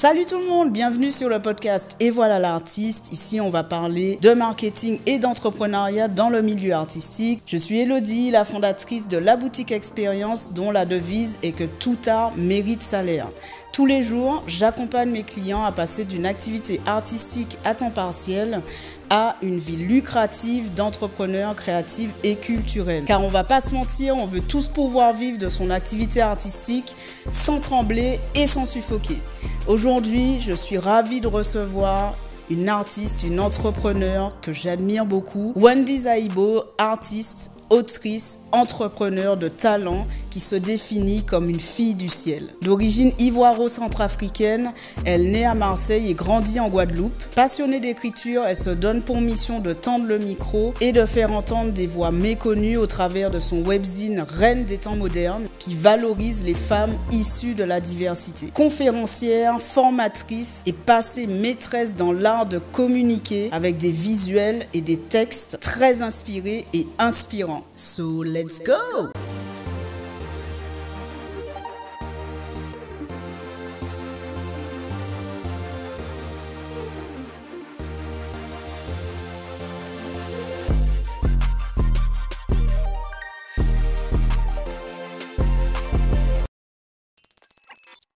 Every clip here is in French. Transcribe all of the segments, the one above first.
Salut tout le monde, bienvenue sur le podcast Et voilà l'artiste. Ici, on va parler de marketing et d'entrepreneuriat dans le milieu artistique. Je suis Elodie, la fondatrice de La Boutique Expérience, dont la devise est que tout art mérite salaire. Tous les jours, j'accompagne mes clients à passer d'une activité artistique à temps partiel à une vie lucrative d'entrepreneur créatif et culturel. Car on va pas se mentir, on veut tous pouvoir vivre de son activité artistique sans trembler et sans suffoquer. Aujourd'hui, je suis ravie de recevoir une artiste, une entrepreneur que j'admire beaucoup, Wendy Zaibo, artiste, autrice, entrepreneur de talent qui se définit comme une fille du ciel. D'origine ivoiro-centrafricaine, elle naît à Marseille et grandit en Guadeloupe. Passionnée d'écriture, elle se donne pour mission de tendre le micro et de faire entendre des voix méconnues au travers de son webzine Reine des temps modernes qui valorise les femmes issues de la diversité. Conférencière, formatrice et passée maîtresse dans l'art de communiquer avec des visuels et des textes très inspirés et inspirants. So let's go!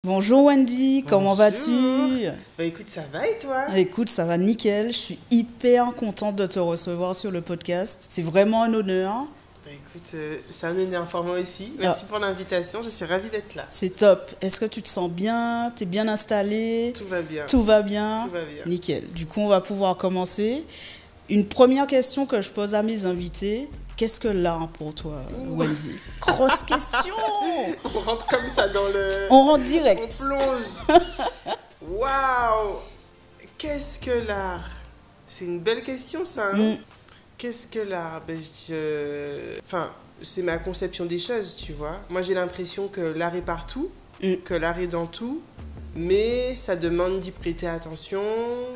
Bonjour Wendy, comment vas-tu? Bah écoute, ça va et toi? Écoute, ça va nickel, je suis hyper contente de te recevoir sur le podcast, c'est vraiment un honneur. Bah écoute, c'est un honneur pour moi aussi, merci pour l'invitation, je suis ravie d'être là. C'est top, est-ce que tu te sens bien? T'es bien installée? Tout va bien. Tout va bien? Tout va bien. Nickel, du coup on va pouvoir commencer. Une première question que je pose à mes invités, qu'est-ce que l'art pour toi, Wendy? Grosse question. On rentre comme ça dans le... On rentre direct. On plonge. Waouh. Qu'est-ce que l'art? C'est une belle question ça. Hein? Qu'est-ce que l'art? Enfin, c'est ma conception des choses, tu vois. Moi j'ai l'impression que l'art est partout, que l'art est dans tout. Mais ça demande d'y prêter attention,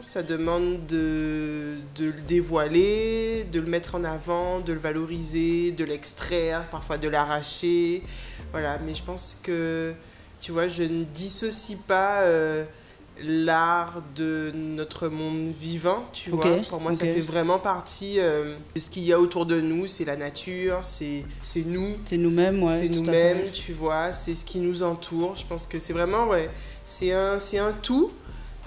ça demande de le dévoiler, de le mettre en avant, de le valoriser, de l'extraire, parfois de l'arracher. Voilà, mais je pense que, tu vois, je ne dissocie pas l'art de notre monde vivant, tu vois. Pour moi, ça fait vraiment partie de ce qu'il y a autour de nous. C'est la nature, c'est nous. C'est nous-mêmes, ouais. C'est nous-mêmes, tu vois, c'est ce qui nous entoure. Je pense que c'est vraiment, ouais... C'est un tout,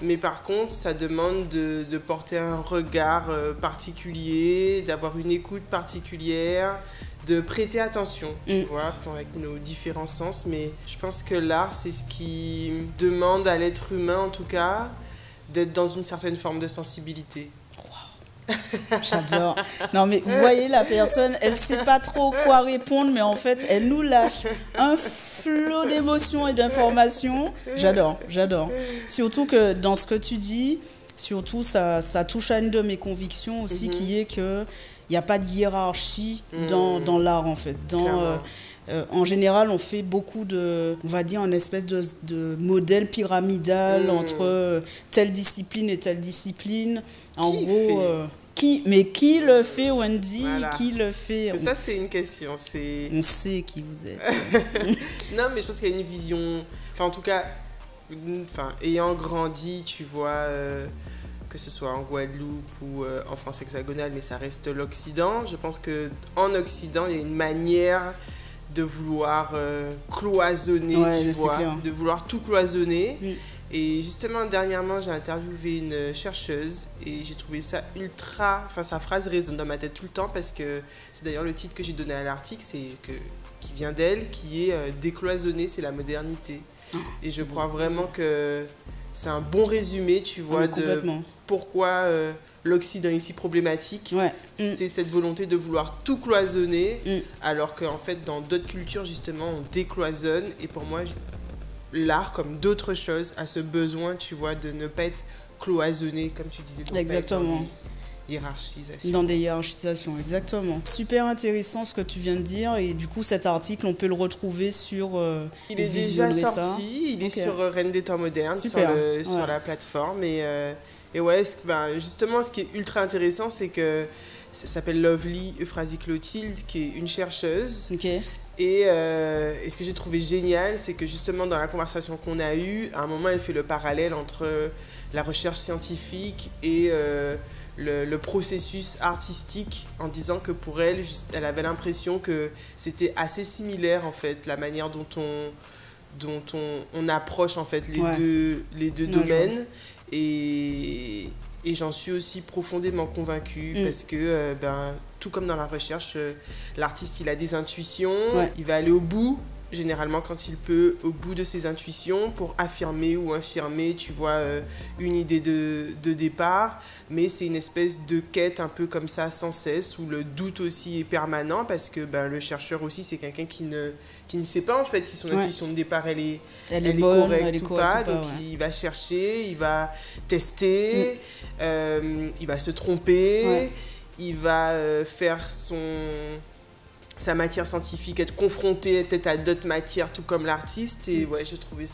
mais par contre, ça demande de porter un regard particulier, d'avoir une écoute particulière, de prêter attention, tu vois, avec nos différents sens. Mais je pense que l'art, c'est ce qui demande à l'être humain, en tout cas, d'être dans une certaine forme de sensibilité. J'adore. Non mais vous voyez, la personne, elle sait pas trop quoi répondre, mais en fait, elle nous lâche un flot d'émotions et d'informations. J'adore. Surtout que dans ce que tu dis, surtout ça touche à une de mes convictions aussi, qui est que il n'y a pas de hiérarchie dans l'art en fait. En général, on fait beaucoup on va dire, une espèce de modèle pyramidal entre telle discipline et telle discipline. En gros, qui le fait, Wendy? Voilà. Qui le fait? Ça, c'est une question. On sait qui vous êtes. Non, mais je pense qu'il y a une vision... Enfin, en tout cas, ayant grandi, tu vois... que ce soit en Guadeloupe ou en France hexagonale, mais ça reste l'Occident. Je pense qu'en Occident, il y a une manière de vouloir cloisonner, tu vois, de vouloir tout cloisonner. Et justement, dernièrement, j'ai interviewé une chercheuse et j'ai trouvé ça ultra... Enfin, sa phrase résonne dans ma tête tout le temps parce que c'est d'ailleurs le titre que j'ai donné à l'article, qui vient d'elle, qui est « Décloisonner, c'est la modernité ». Et je crois vraiment que c'est un bon résumé, tu vois, de pourquoi l'Occident est si problématique. C'est cette volonté de vouloir tout cloisonner, alors qu'en fait, dans d'autres cultures, justement, on décloisonne. Et pour moi, l'art, comme d'autres choses, a ce besoin, tu vois, de ne pas être cloisonné, comme tu disais. Exactement. Dans des hiérarchisations, exactement. Super intéressant ce que tu viens de dire. Et du coup, cet article, on peut le retrouver sur... il est déjà sorti, il est sur Reine des temps modernes, sur la plateforme. Et ouais, justement, ce qui est ultra intéressant, c'est que ça s'appelle Lovely Euphrasie Clotilde, qui est une chercheuse. Et ce que j'ai trouvé génial, c'est que justement dans la conversation qu'on a eue, à un moment elle fait le parallèle entre la recherche scientifique et le processus artistique, en disant que pour elle, elle avait l'impression que c'était assez similaire en fait, la manière dont on approche en fait les deux domaines. Et j'en suis aussi profondément convaincue parce que tout comme dans la recherche, l'artiste il a des intuitions, il va aller au bout, généralement quand il peut, au bout de ses intuitions pour affirmer ou infirmer, tu vois, une idée de départ, mais c'est une espèce de quête un peu comme ça sans cesse, où le doute aussi est permanent, parce que le chercheur aussi c'est quelqu'un qui ne sait pas en fait si son intuition de départ elle est bonne, correcte ou pas, donc il va chercher, il va tester, il va se tromper, il va faire sa matière scientifique, être confronté peut-être à d'autres matières, tout comme l'artiste, et je trouvais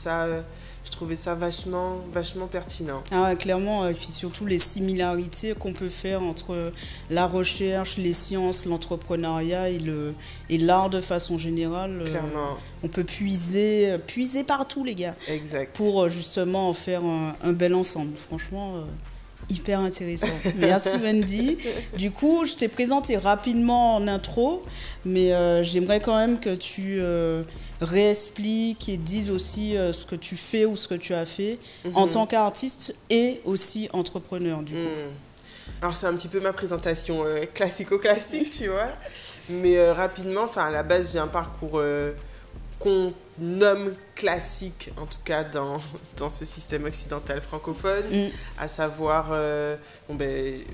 ça vachement pertinent. Clairement, et puis surtout les similarités qu'on peut faire entre la recherche, les sciences, l'entrepreneuriat et l'art de façon générale. Clairement. On peut puiser partout, les gars. Exact. Pour justement en faire un bel ensemble. Franchement, hyper intéressant. Merci Wendy. Du coup, je t'ai présenté rapidement en intro, mais j'aimerais quand même que tu réexpliques et dises aussi ce que tu fais ou ce que tu as fait en tant qu'artiste et aussi entrepreneur, du coup. Alors, c'est un petit peu ma présentation classico-classique, tu vois. Mais rapidement, à la base, j'ai un parcours qu'on nomme classique, en tout cas dans ce système occidental francophone, à savoir, je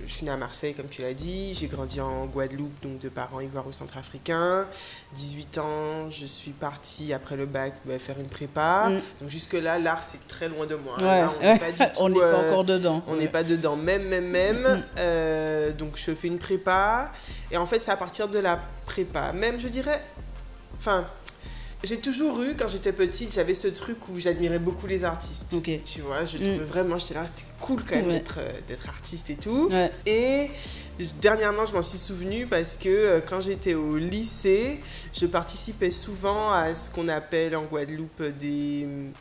suis née à Marseille, comme tu l'as dit, j'ai grandi en Guadeloupe, donc de parents ivoiro-centrafricains. 18 ans, je suis partie après le bac faire une prépa. Donc jusque-là, l'art, c'est très loin de moi. Là, on n'est pas du tout, on n'est pas encore dedans. On n'est pas dedans, même. Donc je fais une prépa, et en fait, c'est à partir de la prépa, même je dirais, j'ai toujours eu, quand j'étais petite, j'avais ce truc où j'admirais beaucoup les artistes. Tu vois, je trouvais vraiment, j'étais là, c'était cool quand même d'être artiste et tout. Et dernièrement, je m'en suis souvenue parce que quand j'étais au lycée, je participais souvent à ce qu'on appelle en Guadeloupe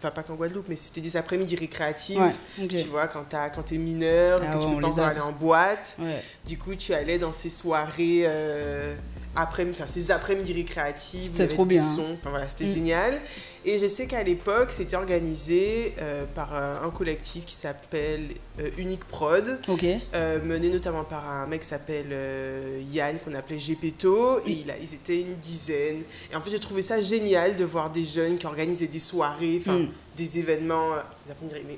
pas qu'en Guadeloupe, mais c'était des après-midi récréatifs. Tu vois, quand t'es mineur, que tu peux pas encore aller en boîte. Du coup, tu allais dans ces soirées... ces après-midi récréatives, c'était trop bien. C'était génial. Et je sais qu'à l'époque, c'était organisé par un collectif qui s'appelle Unique Prod, mené notamment par un mec qui s'appelle Yann, qu'on appelait Gepetto, et ils étaient une dizaine. Et en fait, j'ai trouvé ça génial de voir des jeunes qui organisaient des soirées, des événements,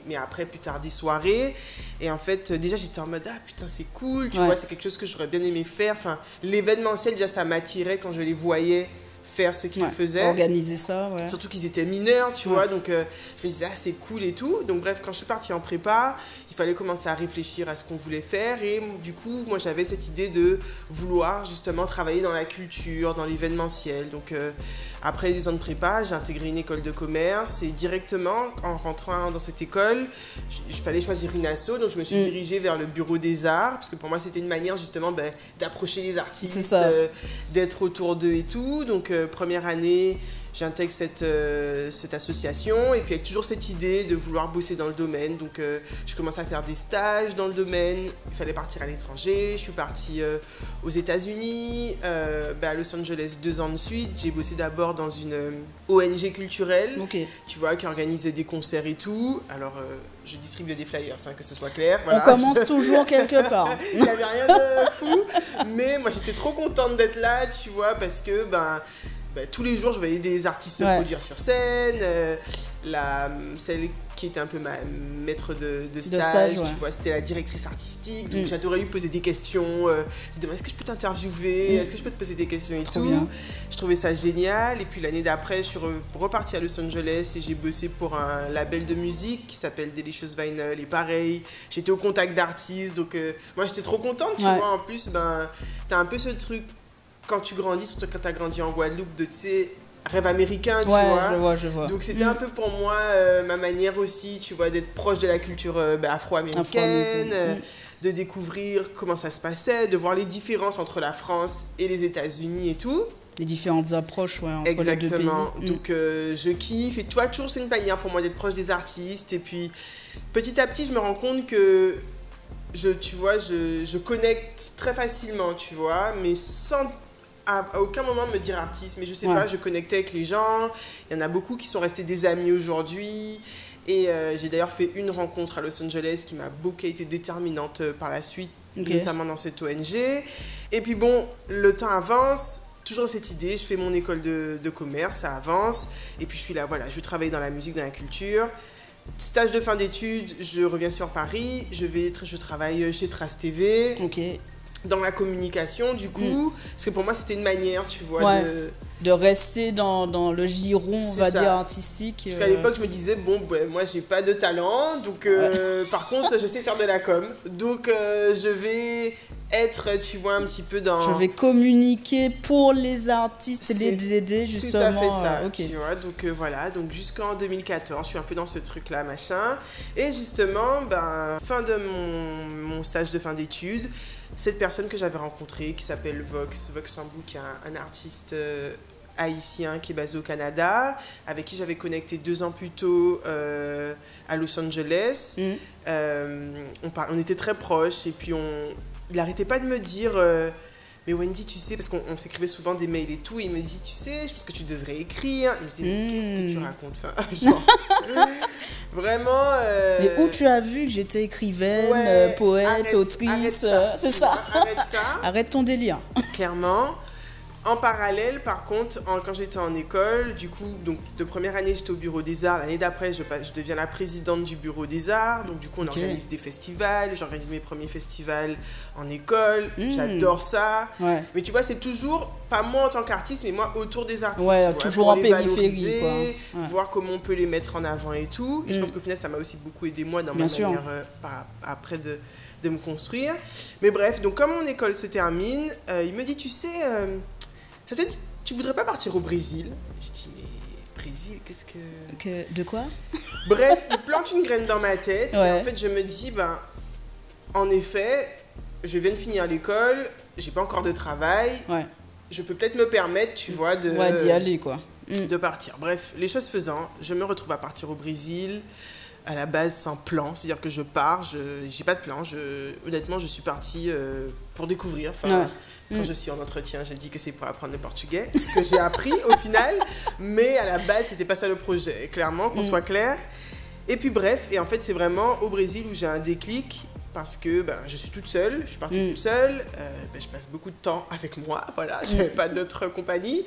mais après, plus tard, des soirées. Et en fait, déjà, j'étais en mode, putain, c'est cool, tu vois, c'est quelque chose que j'aurais bien aimé faire. L'événementiel, déjà, ça m'attirait quand je les voyais faire ce qu'ils faisaient. Organiser ça, Surtout qu'ils étaient mineurs, tu vois, donc je me disais, c'est cool et tout. Donc bref, quand je suis partie en prépa, il fallait commencer à réfléchir à ce qu'on voulait faire, et du coup, moi, j'avais cette idée de vouloir justement travailler dans la culture, dans l'événementiel. Donc après 2 ans de prépa, j'ai intégré une école de commerce, et directement, en rentrant dans cette école, il fallait choisir une asso, donc je me suis dirigée vers le bureau des arts, parce que pour moi, c'était une manière justement d'approcher les artistes, d'être autour d'eux et tout. Donc première année, j'intègre cette association, et puis avec toujours cette idée de vouloir bosser dans le domaine. Donc je commence à faire des stages dans le domaine, il fallait partir à l'étranger, je suis partie aux États-Unis, à Los Angeles 2 ans de suite. J'ai bossé d'abord dans une ONG culturelle, tu vois, qui organisait des concerts et tout. Alors je distribuais des flyers, que ce soit clair. Voilà. On commence toujours quelque part. Il n'y avait rien de fou, mais moi j'étais trop contente d'être là, tu vois, parce que tous les jours je voyais des artistes se produire sur scène, celle qui était un peu ma maître de stage, tu vois, c'était la directrice artistique, donc j'adorais lui poser des questions, je lui demandais, est-ce que je peux t'interviewer, est-ce que je peux te poser des questions et tout. Bien. Je trouvais ça génial. Et puis l'année d'après, je suis repartie à Los Angeles, et j'ai bossé pour un label de musique qui s'appelle Delicious Vinyl, et pareil, j'étais au contact d'artistes, donc moi j'étais trop contente, tu vois. En plus, t'as un peu ce truc quand tu grandis, surtout quand tu as grandi en Guadeloupe, de, tu sais, rêve américain, tu vois. Je vois. Donc c'était un peu pour moi ma manière aussi, tu vois, d'être proche de la culture afro-américaine, de découvrir comment ça se passait, de voir les différences entre la France et les États-Unis et tout. Les différentes approches entre les deux pays. Exactement. Donc, je kiffe. Et toi, toujours, c'est une manière pour moi d'être proche des artistes. Et puis, petit à petit, je me rends compte que, tu vois, je connecte très facilement, tu vois, mais sans à aucun moment me dire artiste. Mais je sais pas, je connectais avec les gens. Il y en a beaucoup qui sont restés des amis aujourd'hui. Et j'ai d'ailleurs fait une rencontre à Los Angeles qui a été déterminante par la suite, notamment dans cette ONG. Et puis bon, le temps avance. Toujours cette idée, je fais mon école de commerce, ça avance. Et puis je suis là, voilà, je travaille dans la musique, dans la culture. Stage de fin d'études, je reviens sur Paris. Je travaille chez Trace TV. Dans la communication, du coup. Parce que pour moi, c'était une manière, tu vois, de rester dans le giron, on va dire, artistique. Parce qu'à l'époque, je me disais, bon, moi, j'ai pas de talent. Donc, par contre, je sais faire de la com. Donc, je vais être, tu vois, un petit peu dans... Je vais communiquer pour les artistes et les aider, justement. Tout à fait ça, tu vois. Donc, voilà. Donc, jusqu'en 2014, je suis un peu dans ce truc-là, machin. Et justement, fin de mon stage de fin d'études, cette personne que j'avais rencontrée, qui s'appelle Vox Sambou, qui est un artiste haïtien qui est basé au Canada, avec qui j'avais connecté 2 ans plus tôt à Los Angeles. On était très proches, et puis il n'arrêtait pas de me dire mais Wendy, tu sais, parce qu'on s'écrivait souvent des mails et tout, et il me dit, tu sais, je pense que tu devrais écrire. Il me disait, mais qu'est-ce que tu racontes, genre, vraiment... Mais où tu as vu que j'étais écrivaine, poète, autrice, c'est ça. Arrête ça. Arrête ton délire. Clairement. En parallèle, par contre, quand j'étais en école, du coup, donc de première année, j'étais au Bureau des Arts. L'année d'après, je deviens la présidente du Bureau des Arts. Donc, du coup, on organise des festivals. J'organise mes premiers festivals en école. J'adore ça. Mais tu vois, c'est toujours, pas moi en tant qu'artiste, mais moi autour des artistes. Toujours en périphérie, voir comment on peut les mettre en avant et tout. Et je pense qu'au final, ça m'a aussi beaucoup aidé, moi, dans ma manière après de me construire. Mais bref, donc, comme mon école se termine, il me dit, tu sais... tu voudrais pas partir au Brésil? Je dis, mais Brésil, qu'est-ce que... De quoi? Bref, il plante une graine dans ma tête. Et en fait, je me dis, en effet, je viens de finir l'école, j'ai pas encore de travail. Je peux peut-être me permettre, tu vois, d'y aller, quoi. De partir. Bref, les choses faisant, je me retrouve à partir au Brésil, à la base sans plan. C'est-à-dire que je pars, j'ai pas de plan. Honnêtement, je suis partie pour découvrir. Quand je suis en entretien, j'ai dit que c'est pour apprendre le portugais, ce que j'ai appris au final, mais à la base, c'était pas ça le projet, clairement, qu'on soit clair. Et puis bref, et en fait, c'est vraiment au Brésil où j'ai un déclic, parce que je suis toute seule, je suis partie toute seule, je passe beaucoup de temps avec moi, voilà, j'avais pas d'autre compagnie.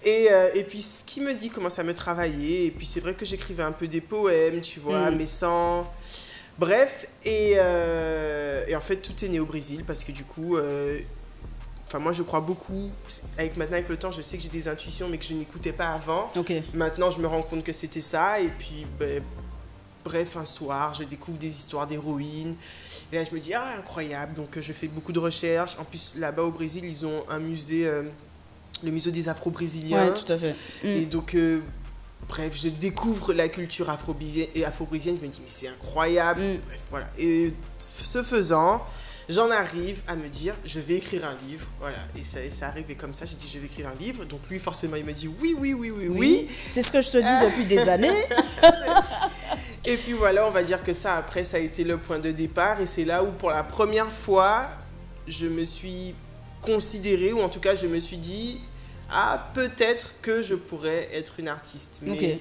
Et puis, ce qui me dit commence à me travailler, et puis c'est vrai que j'écrivais un peu des poèmes, tu vois, mais sans... Bref, et en fait, tout est né au Brésil, parce que du coup... moi, je crois beaucoup. Maintenant, avec le temps, je sais que j'ai des intuitions, mais que je n'écoutais pas avant. Maintenant, je me rends compte que c'était ça. Et puis, bref, un soir, je découvre des histoires d'héroïnes. Et là, je me dis, incroyable. Donc, je fais beaucoup de recherches. En plus, là-bas, au Brésil, ils ont un musée, le musée des Afro-Brésiliens. Oui, tout à fait. Et donc, bref, je découvre la culture afro-brésilienne. Je me dis, mais c'est incroyable. Bref, voilà. Et ce faisant... j'en arrive à me dire, je vais écrire un livre, voilà, et ça arrivait comme ça, j'ai dit, je vais écrire un livre, donc lui, forcément, il me dit, oui. C'est ce que je te dis depuis des années. Et puis voilà, on va dire que ça, après, ça a été le point de départ, et c'est là où, pour la première fois, je me suis considérée, ou en tout cas, je me suis dit, peut-être que je pourrais être une artiste, mais...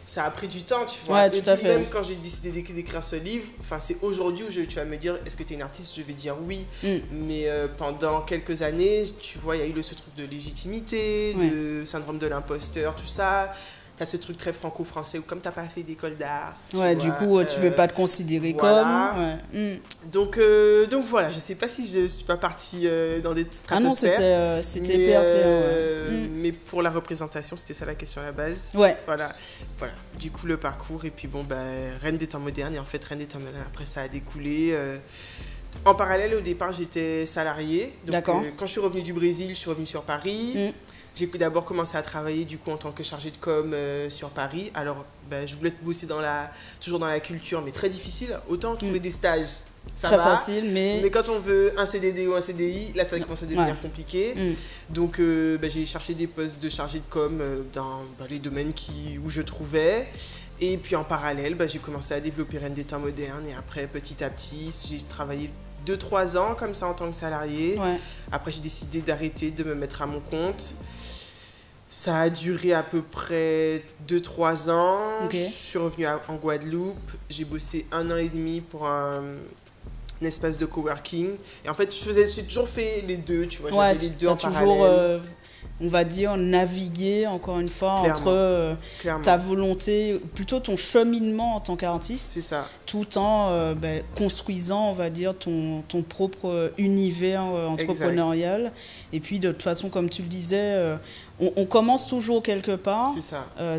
ça a pris du temps, tu vois. Tout à fait. Même quand j'ai décidé d'écrire ce livre, c'est aujourd'hui où tu vas me dire, est-ce que tu es une artiste? Je vais dire oui. Mais pendant quelques années, tu vois, il y a eu ce truc de légitimité, de syndrome de l'imposteur, tout ça. Tu as ce truc très franco-français où comme tu n'as pas fait d'école d'art. Du coup, tu ne peux pas te considérer comme... Donc voilà, je ne sais pas si je ne suis pas partie dans des stratosphères. Ah non, c'était hyper clair. Mais pour la représentation, c'était ça la question à la base. Voilà. Du coup, le parcours. Et puis Reine des temps modernes. Et en fait, Reine des temps modernes, après, ça a découlé. En parallèle, au départ, j'étais salariée. Donc, quand je suis revenue du Brésil, je suis revenue sur Paris. J'ai d'abord commencé à travailler du coup en tant que chargée de com sur Paris. Alors, je voulais bosser toujours dans la culture, mais très difficile. Autant trouver des stages ça très va. facile, mais quand on veut un CDD ou un CDI, là, ça commence à devenir compliqué. Donc, j'ai cherché des postes de chargé de com dans les domaines où je trouvais. Et puis, en parallèle, j'ai commencé à développer Reine des temps modernes. Et après, petit à petit, j'ai travaillé 2-3 ans comme ça en tant que salarié. Après, j'ai décidé d'arrêter, de me mettre à mon compte. Ça a duré à peu près 2-3 ans. Je suis revenue en Guadeloupe. J'ai bossé 1 an et demi pour un espace de coworking. Et en fait, j'ai toujours fait les deux, tu vois. J'avais les deux en parallèle. Toujours, on va dire, naviguer, encore une fois, entre ta volonté, plutôt ton cheminement en tant qu'artiste. C'est ça. Tout en construisant, on va dire, ton propre univers entrepreneurial. Exact. Et puis, de toute façon, comme tu le disais, on commence toujours quelque part,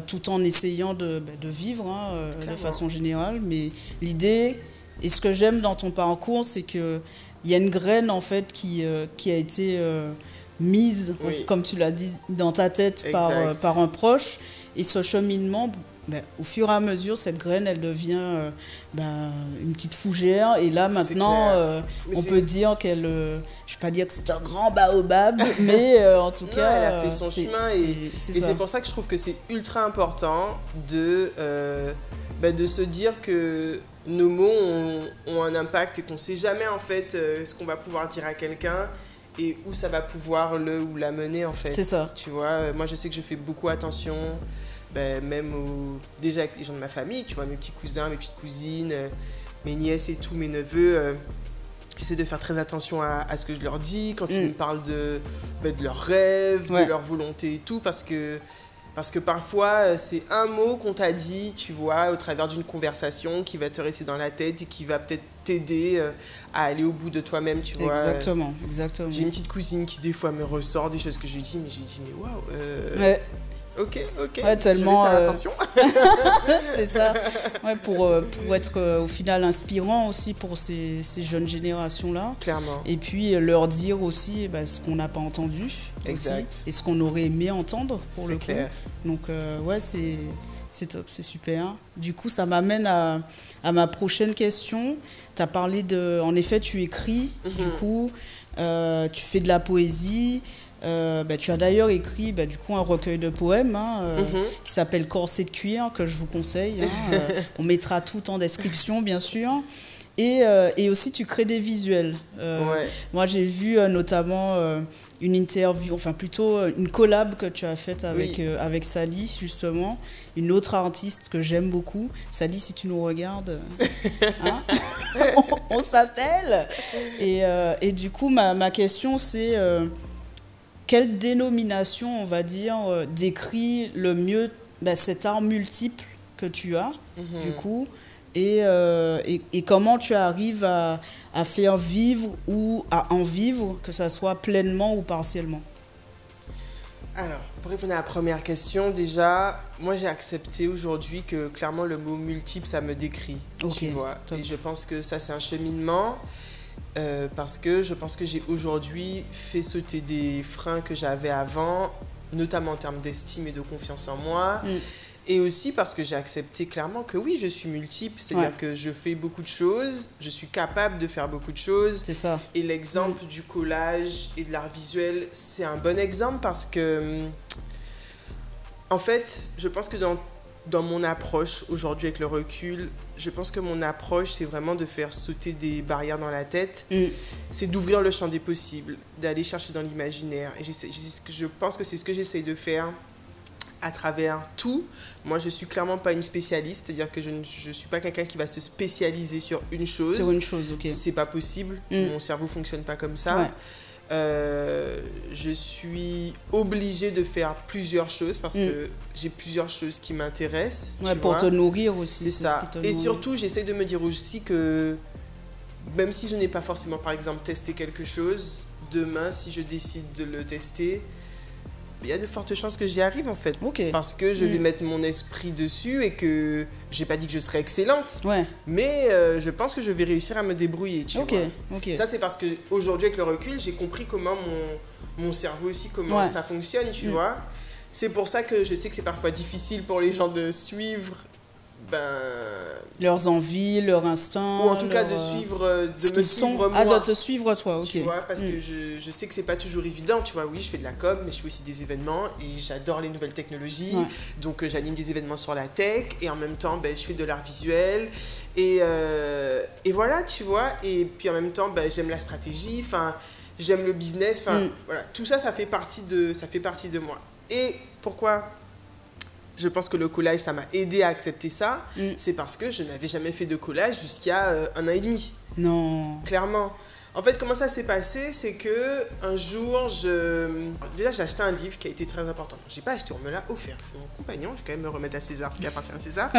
tout en essayant de vivre de façon générale. Mais l'idée, et ce que j'aime dans ton parcours, c'est qu'il y a une graine, en fait, qui a été mise, comme tu l'as dit, dans ta tête par un proche. Et ce cheminement, au fur et à mesure, cette graine, elle devient une petite fougère. Et là, maintenant, on peut dire qu'elle... je ne vais pas dire que c'est un grand baobab, mais en tout cas... Elle a fait son chemin. Et c'est pour ça que je trouve que c'est ultra important de se dire que nos mots ont un impact et qu'on ne sait jamais, en fait, ce qu'on va pouvoir dire à quelqu'un et où ça va pouvoir le ou la mener, en fait. C'est ça. Tu vois, moi, je sais que je fais beaucoup attention... même déjà avec les gens de ma famille, tu vois, mes petits cousins, mes petites cousines, mes nièces et tout, mes neveux, j'essaie de faire très attention à ce que je leur dis quand ils me parlent de leurs rêves, de leur volonté et tout, parce que parfois c'est un mot qu'on t'a dit, tu vois, au travers d'une conversation qui va te rester dans la tête et qui va peut-être t'aider à aller au bout de toi-même, tu vois. Exactement. J'ai une petite cousine qui des fois me ressort des choses que je lui dis, mais j'ai dit, mais waouh, Ok. Tellement, je vais faire attention. C'est ça. Pour être au final inspirant aussi pour ces jeunes générations-là. Clairement. Et puis leur dire aussi ce qu'on n'a pas entendu. Exact. Aussi, et ce qu'on aurait aimé entendre pour le coup. Clair. Donc, c'est top, c'est super. Du coup, ça m'amène à ma prochaine question. Tu as parlé de... En effet, tu écris, du coup, tu fais de la poésie. Tu as d'ailleurs écrit du coup un recueil de poèmes qui s'appelle Corset de cuir, que je vous conseille. On mettra tout en description, bien sûr. Et aussi, tu crées des visuels. Moi, j'ai vu notamment une interview, enfin plutôt une collab que tu as faite avec Sally, justement, une autre artiste que j'aime beaucoup. Sally, si tu nous regardes, on s'appelle. Et du coup, ma question, c'est... quelle dénomination, on va dire, décrit le mieux cet art multiple que tu as, du coup, et comment tu arrives à faire vivre ou à en vivre, que ça soit pleinement ou partiellement? Alors, pour répondre à la première question, déjà, moi j'ai accepté aujourd'hui que clairement le mot multiple, ça me décrit, tu vois. Top. Et je pense que ça, c'est un cheminement. Parce que je pense que j'ai aujourd'hui fait sauter des freins que j'avais avant, notamment en termes d'estime et de confiance en moi. Et aussi parce que j'ai accepté clairement que oui, je suis multiple, c'est-à-dire que je fais beaucoup de choses, je suis capable de faire beaucoup de choses. C'est ça. Et l'exemple du collage et de l'art visuel, c'est un bon exemple parce que, en fait, je pense que dans mon approche aujourd'hui avec le recul, je pense que mon approche, c'est vraiment de faire sauter des barrières dans la tête. C'est d'ouvrir le champ des possibles, d'aller chercher dans l'imaginaire. Et je pense que c'est ce que j'essaye de faire à travers tout. Moi, je suis clairement pas une spécialiste, c'est-à-dire que je ne suis pas quelqu'un qui va se spécialiser sur une chose. Sur une chose, ok. C'est pas possible. Mon cerveau fonctionne pas comme ça. Je suis obligée de faire plusieurs choses parce que j'ai plusieurs choses qui m'intéressent. Pour te nourrir aussi. C'est ça. Et surtout, j'essaie de me dire aussi que même si je n'ai pas forcément, par exemple, testé quelque chose, demain, si je décide de le tester, il y a de fortes chances que j'y arrive en fait. Parce que je vais mettre mon esprit dessus et que j'ai pas dit que je serais excellente. Mais je pense que je vais réussir à me débrouiller. Tu vois. Ça, c'est parce qu'aujourd'hui, avec le recul, j'ai compris comment mon cerveau aussi, comment ça fonctionne, tu vois. C'est pour ça que je sais que c'est parfois difficile pour les gens de suivre ben, leurs envies, leurs instincts. ou en tout cas de suivre, de me suivre moi. Ah, de te suivre toi, ok. Tu vois, parce que je sais que c'est pas toujours évident, tu vois, oui, je fais de la com, mais je fais aussi des événements et j'adore les nouvelles technologies, donc j'anime des événements sur la tech et en même temps, ben, je fais de l'art visuel et voilà, tu vois, et puis en même temps, ben, j'aime la stratégie, enfin, j'aime le business, enfin, voilà, tout ça, ça fait partie de moi. Et pourquoi je pense que le collage, ça m'a aidé à accepter ça, c'est parce que je n'avais jamais fait de collage jusqu'à 1 an et demi. Non. Clairement. En fait, comment ça s'est passé, c'est que un jour, déjà j'ai acheté un livre qui a été très important. J'ai pas acheté, on me l'a offert. C'est mon compagnon, je vais quand même me remettre à César ce qui appartient à César.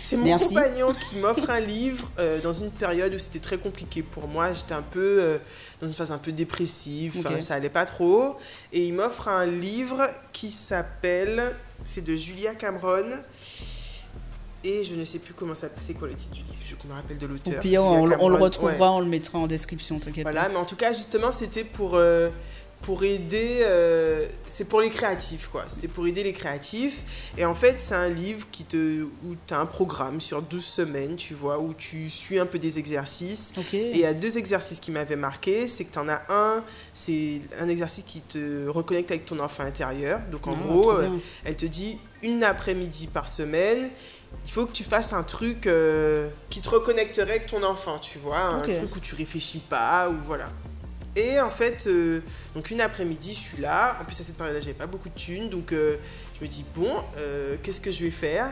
C'est mon compagnon qui m'offre un livre dans une période où c'était très compliqué pour moi. J'étais un peu dans une phase un peu dépressive, ça allait pas trop. Et il m'offre un livre qui s'appelle, c'est de Julia Cameron. Et je ne sais plus comment ça, c'est quoi le titre du livre, je me rappelle de l'auteur. Au pire, on le retrouvera, on le mettra en description, t'inquiète pas. Voilà, mais en tout cas, justement, c'était pour aider, c'est pour les créatifs, quoi. C'était pour aider les créatifs. Et en fait, c'est un livre où tu as un programme sur 12 semaines, tu vois, où tu suis un peu des exercices. Et il y a 2 exercices qui m'avaient marqué. C'est que tu en as un, c'est un exercice qui te reconnecte avec ton enfant intérieur. Donc, en gros, elle te dit une après-midi par semaine. Il faut que tu fasses un truc qui te reconnecterait avec ton enfant, tu vois, un truc où tu réfléchis pas, ou voilà. Et en fait, donc une après-midi, je suis là. En plus, à cette période-là, j'avais pas beaucoup de thunes, donc je me dis, bon, qu'est-ce que je vais faire ?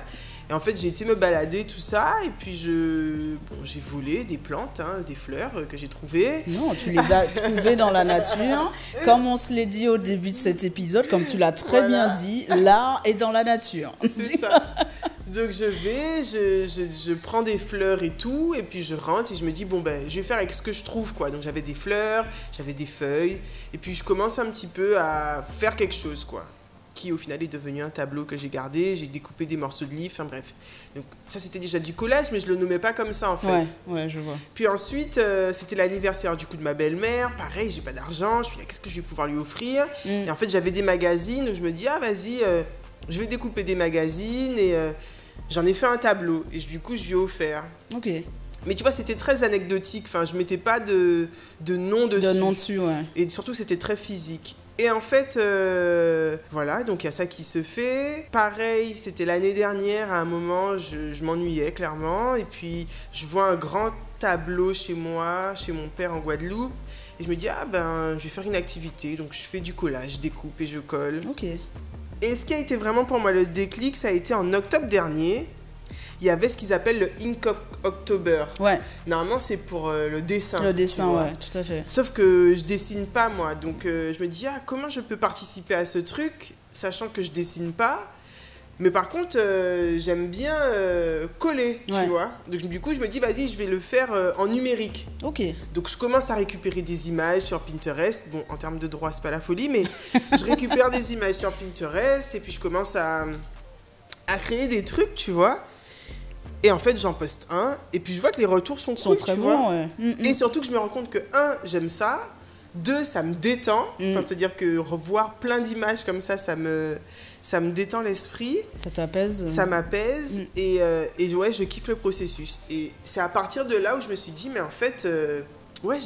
Et en fait, j'ai été me balader, tout ça, et puis j'ai volé des plantes, des fleurs que j'ai trouvées. Non, tu les as trouvées dans la nature. Comme on se l'est dit au début de cet épisode, comme tu l'as très bien dit, l'art est dans la nature. C'est ça. Donc je prends des fleurs et tout, et puis je rentre et je me dis, bon ben, je vais faire avec ce que je trouve, quoi. Donc j'avais des fleurs, j'avais des feuilles, et puis je commence un petit peu à faire quelque chose, quoi. Qui au final est devenu un tableau que j'ai gardé, j'ai découpé des morceaux de livres, enfin bref. Donc ça c'était déjà du collage, mais je le nommais pas comme ça en fait. Ouais, je vois. Puis ensuite, c'était l'anniversaire du coup de ma belle-mère, pareil, j'ai pas d'argent, je suis là, qu'est-ce que je vais pouvoir lui offrir ? Et en fait j'avais des magazines, donc je me dis, ah vas-y, je vais découper des magazines, et j'en ai fait un tableau, et du coup je lui ai offert. Ok. Mais tu vois, c'était très anecdotique, enfin je mettais pas de nom dessus. De nom dessus, ouais. Et surtout c'était très physique. Et en fait, voilà, donc il y a ça qui se fait. Pareil, c'était l'année dernière, à un moment, je m'ennuyais clairement. Et puis, je vois un grand tableau chez moi, chez mon père en Guadeloupe. Et je me dis, ah ben, je vais faire une activité. Donc, je fais du collage, je découpe et je colle. Ok. Et ce qui a été vraiment pour moi le déclic, ça a été en octobre dernier. Il y avait ce qu'ils appellent le Ink October. Ouais. Normalement, c'est pour le dessin. Le dessin, ouais, tout à fait. Sauf que je dessine pas, moi. Donc, je me dis, ah, comment je peux participer à ce truc, sachant que je dessine pas. Mais par contre, j'aime bien coller, tu vois. Donc, du coup, je me dis, vas-y, je vais le faire en numérique. Ok. Donc, je commence à récupérer des images sur Pinterest. Bon, en termes de droit, c'est pas la folie, mais je récupère des images sur Pinterest et puis je commence à créer des trucs, tu vois. Et en fait, j'en poste un, et puis je vois que les retours sont cool, très tu bons, vois. Ouais. Et surtout que je me rends compte que, 1, j'aime ça, 2, ça me détend. Enfin, c'est-à-dire que revoir plein d'images comme ça me détend l'esprit. Ça t'apaise. Ça m'apaise, et ouais, je kiffe le processus. Et c'est à partir de là où je me suis dit, mais en fait, ouais,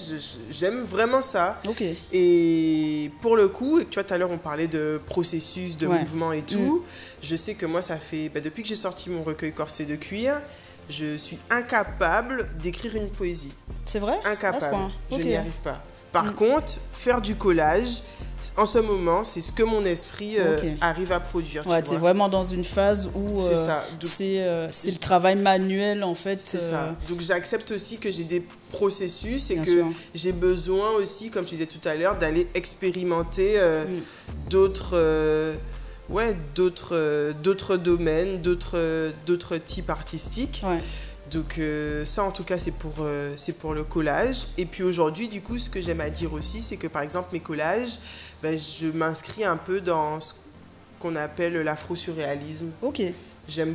j'aime vraiment ça. Ok. Et pour le coup, tu vois, tout à l'heure, on parlait de processus, de mouvement et tout. Je sais que moi, ça fait... depuis que j'ai sorti mon recueil Corset de cuir, je suis incapable d'écrire une poésie. C'est vrai ? Incapable. Je n'y arrive pas. Par contre, faire du collage, en ce moment, c'est ce que mon esprit arrive à produire. Ouais, tu es vraiment dans une phase où c'est ça. C'est le travail manuel, en fait. C'est ça. Donc, j'accepte aussi que j'ai des processus et que j'ai besoin aussi, comme je disais tout à l'heure, d'aller expérimenter d'autres domaines, d'autres types artistiques. Ouais. Donc ça, en tout cas, c'est pour le collage. Et puis aujourd'hui, du coup, ce que j'aime à dire aussi, c'est que par exemple, mes collages, je m'inscris un peu dans ce qu'on appelle l'afro-surréalisme. Ok. J'aimais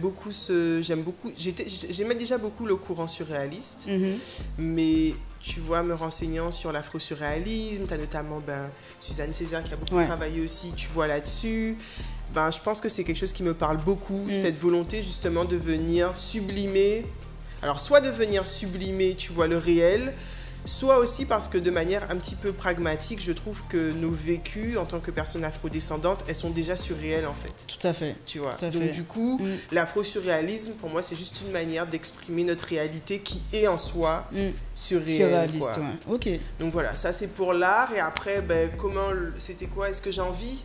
déjà beaucoup le courant surréaliste, mais tu vois, me renseignant sur l'afro-surréalisme, tu as notamment Suzanne Césaire qui a beaucoup travaillé aussi, tu vois, là-dessus. Je pense que c'est quelque chose qui me parle beaucoup, cette volonté justement de venir sublimer, alors soit de venir sublimer, tu vois, le réel, soit aussi parce que de manière un petit peu pragmatique, je trouve que nos vécus en tant que personnes afrodescendantes, elles sont déjà surréelles en fait. Tout à fait. Tu vois. Donc du coup, l'afro-surréalisme, pour moi, c'est juste une manière d'exprimer notre réalité qui est en soi surréaliste. Ouais. Ok. Donc voilà, ça c'est pour l'art. Et après, c'était quoi? Est-ce que j'ai envie?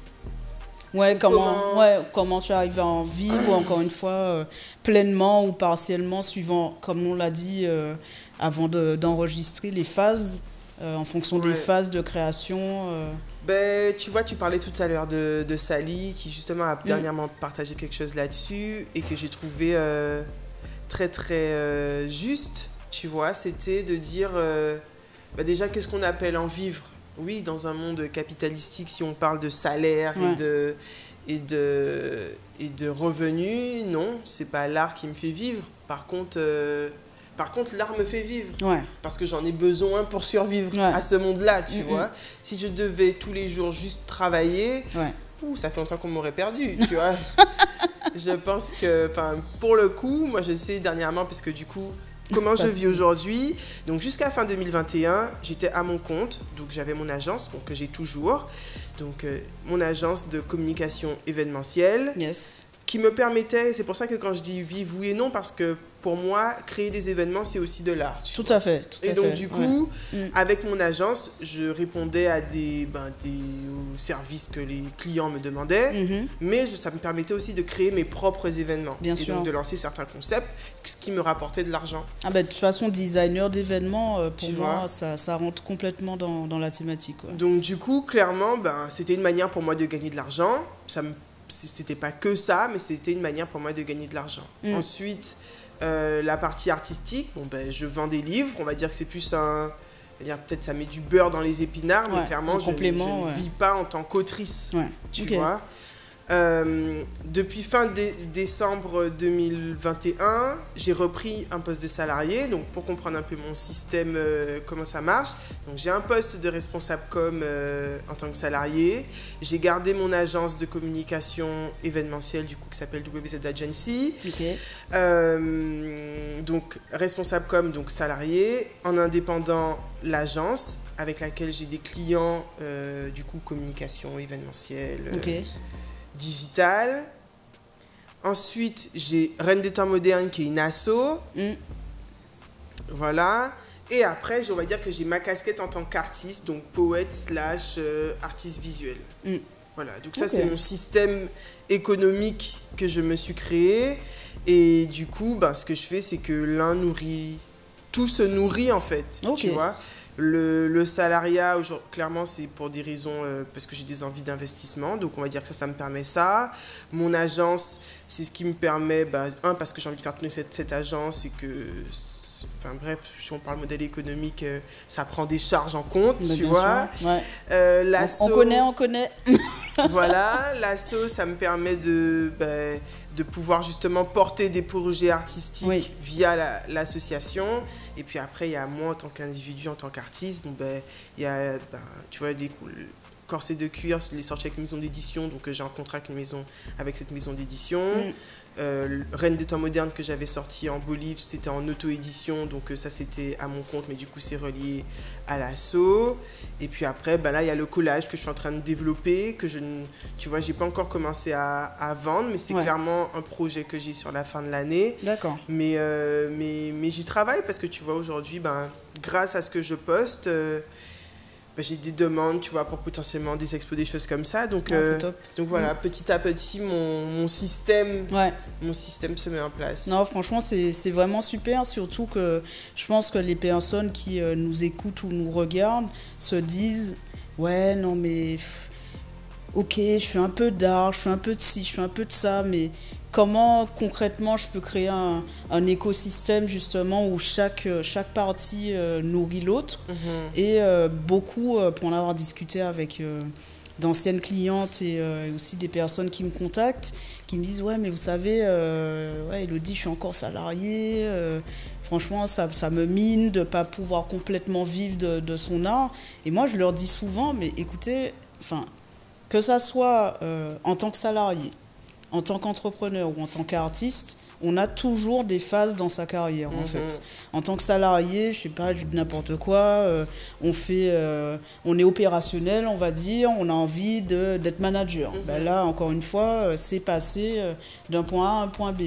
Ouais, comment tu arrives à en vivre, encore une fois, pleinement ou partiellement, suivant, comme on l'a dit avant d'enregistrer, les phases, en fonction des phases de création. Tu vois, tu parlais tout à l'heure de Sally, qui justement a dernièrement partagé quelque chose là-dessus, et que j'ai trouvé très très juste, tu vois, c'était de dire, déjà, qu'est-ce qu'on appelle en vivre? Oui, dans un monde capitalistique, si on parle de salaire et de revenus, non, c'est pas l'art qui me fait vivre. Par contre, l'art me fait vivre. Parce que j'en ai besoin pour survivre à ce monde-là, tu vois. Si je devais tous les jours juste travailler, ça fait longtemps qu'on m'aurait perdu, tu vois. Je pense que, pour le coup, moi je sais dernièrement, parce que du coup, comment je vis aujourd'hui. Donc jusqu'à fin 2021, j'étais à mon compte, donc j'avais mon agence, donc que j'ai toujours, donc mon agence de communication événementielle, qui me permettait, c'est pour ça que quand je dis vivre, oui et non, parce que pour moi, créer des événements, c'est aussi de l'art. Tout à fait. Et donc du coup, avec mon agence, je répondais à des services que les clients me demandaient, mais ça me permettait aussi de créer mes propres événements. Bien sûr. Donc de lancer certains concepts, ce qui me rapportait de l'argent. De toute façon, designer d'événements, pour moi, ça rentre complètement dans la thématique. Donc du coup, clairement, c'était une manière pour moi de gagner de l'argent. C'était pas que ça, mais c'était une manière pour moi de gagner de l'argent. Ensuite, la partie artistique, je vends des livres, on va dire que c'est plus peut-être ça met du beurre dans les épinards, mais clairement je ne vis pas en tant qu'autrice, tu vois. Depuis fin décembre 2021, j'ai repris un poste de salarié, donc pour comprendre un peu mon système, comment ça marche. Donc j'ai un poste de responsable com en tant que salarié. J'ai gardé mon agence de communication événementielle du coup qui s'appelle WZ Agency. Donc responsable com, donc salarié. En indépendant, l'agence avec laquelle j'ai des clients du coup communication événementielle. Digital. Ensuite, j'ai Reine des temps modernes qui est une asso. Voilà. Et après, on va dire que j'ai ma casquette en tant qu'artiste, donc poète / artiste visuel. Voilà. Donc ça, c'est mon système économique que je me suis créé. Et du coup, ce que je fais, c'est que tout se nourrit en fait. Tu vois. Le salariat, clairement, c'est pour des raisons, parce que j'ai des envies d'investissement, donc on va dire que ça me permet ça. Mon agence, c'est ce qui me permet, parce que j'ai envie de faire tourner cette agence et que, bref, si on parle modèle économique, ça prend des charges en compte, tu vois. On connaît. Voilà, l'asso, ça me permet de pouvoir justement porter des projets artistiques via l'association. Et puis après, il y a moi en tant qu'individu, en tant qu'artiste, il y a, tu vois, des corsets de cuir, les sorties avec maison d'édition, donc j'ai un contrat avec cette maison d'édition. Reine des temps modernes que j'avais sorti en beau livre, c'était en auto-édition, donc ça c'était à mon compte, mais du coup c'est relié à l'asso. Et puis après, là il y a le collage que je suis en train de développer, que tu vois, j'ai pas encore commencé à vendre, mais c'est clairement un projet que j'ai sur la fin de l'année. D'accord. Mais j'y travaille parce que tu vois, aujourd'hui, grâce à ce que je poste, j'ai des demandes, tu vois, pour potentiellement des expos, des choses comme ça. Donc, c'est top. Donc voilà, petit à petit, mon système se met en place. Non, franchement, c'est vraiment super, surtout que je pense que les personnes qui nous écoutent ou nous regardent se disent « Ouais, non, mais ok, je fais un peu d'art, je fais un peu de ci, je fais un peu de ça, mais comment concrètement je peux créer un écosystème justement où chaque partie nourrit l'autre ?» Et beaucoup, pour en avoir discuté avec d'anciennes clientes et aussi des personnes qui me contactent, qui me disent ouais mais vous savez, ouais Elodie, je suis encore salariée, franchement ça me mine de ne pas pouvoir complètement vivre de son art. Et moi je leur dis souvent mais écoutez, enfin que ça soit en tant que salarié, en tant qu'entrepreneur ou en tant qu'artiste, on a toujours des phases dans sa carrière, en fait. En tant que salarié, je sais pas, je dis n'importe quoi, on est opérationnel, on va dire, on a envie d'être manager. Ben là, encore une fois, c'est passer d'un point A à un point B.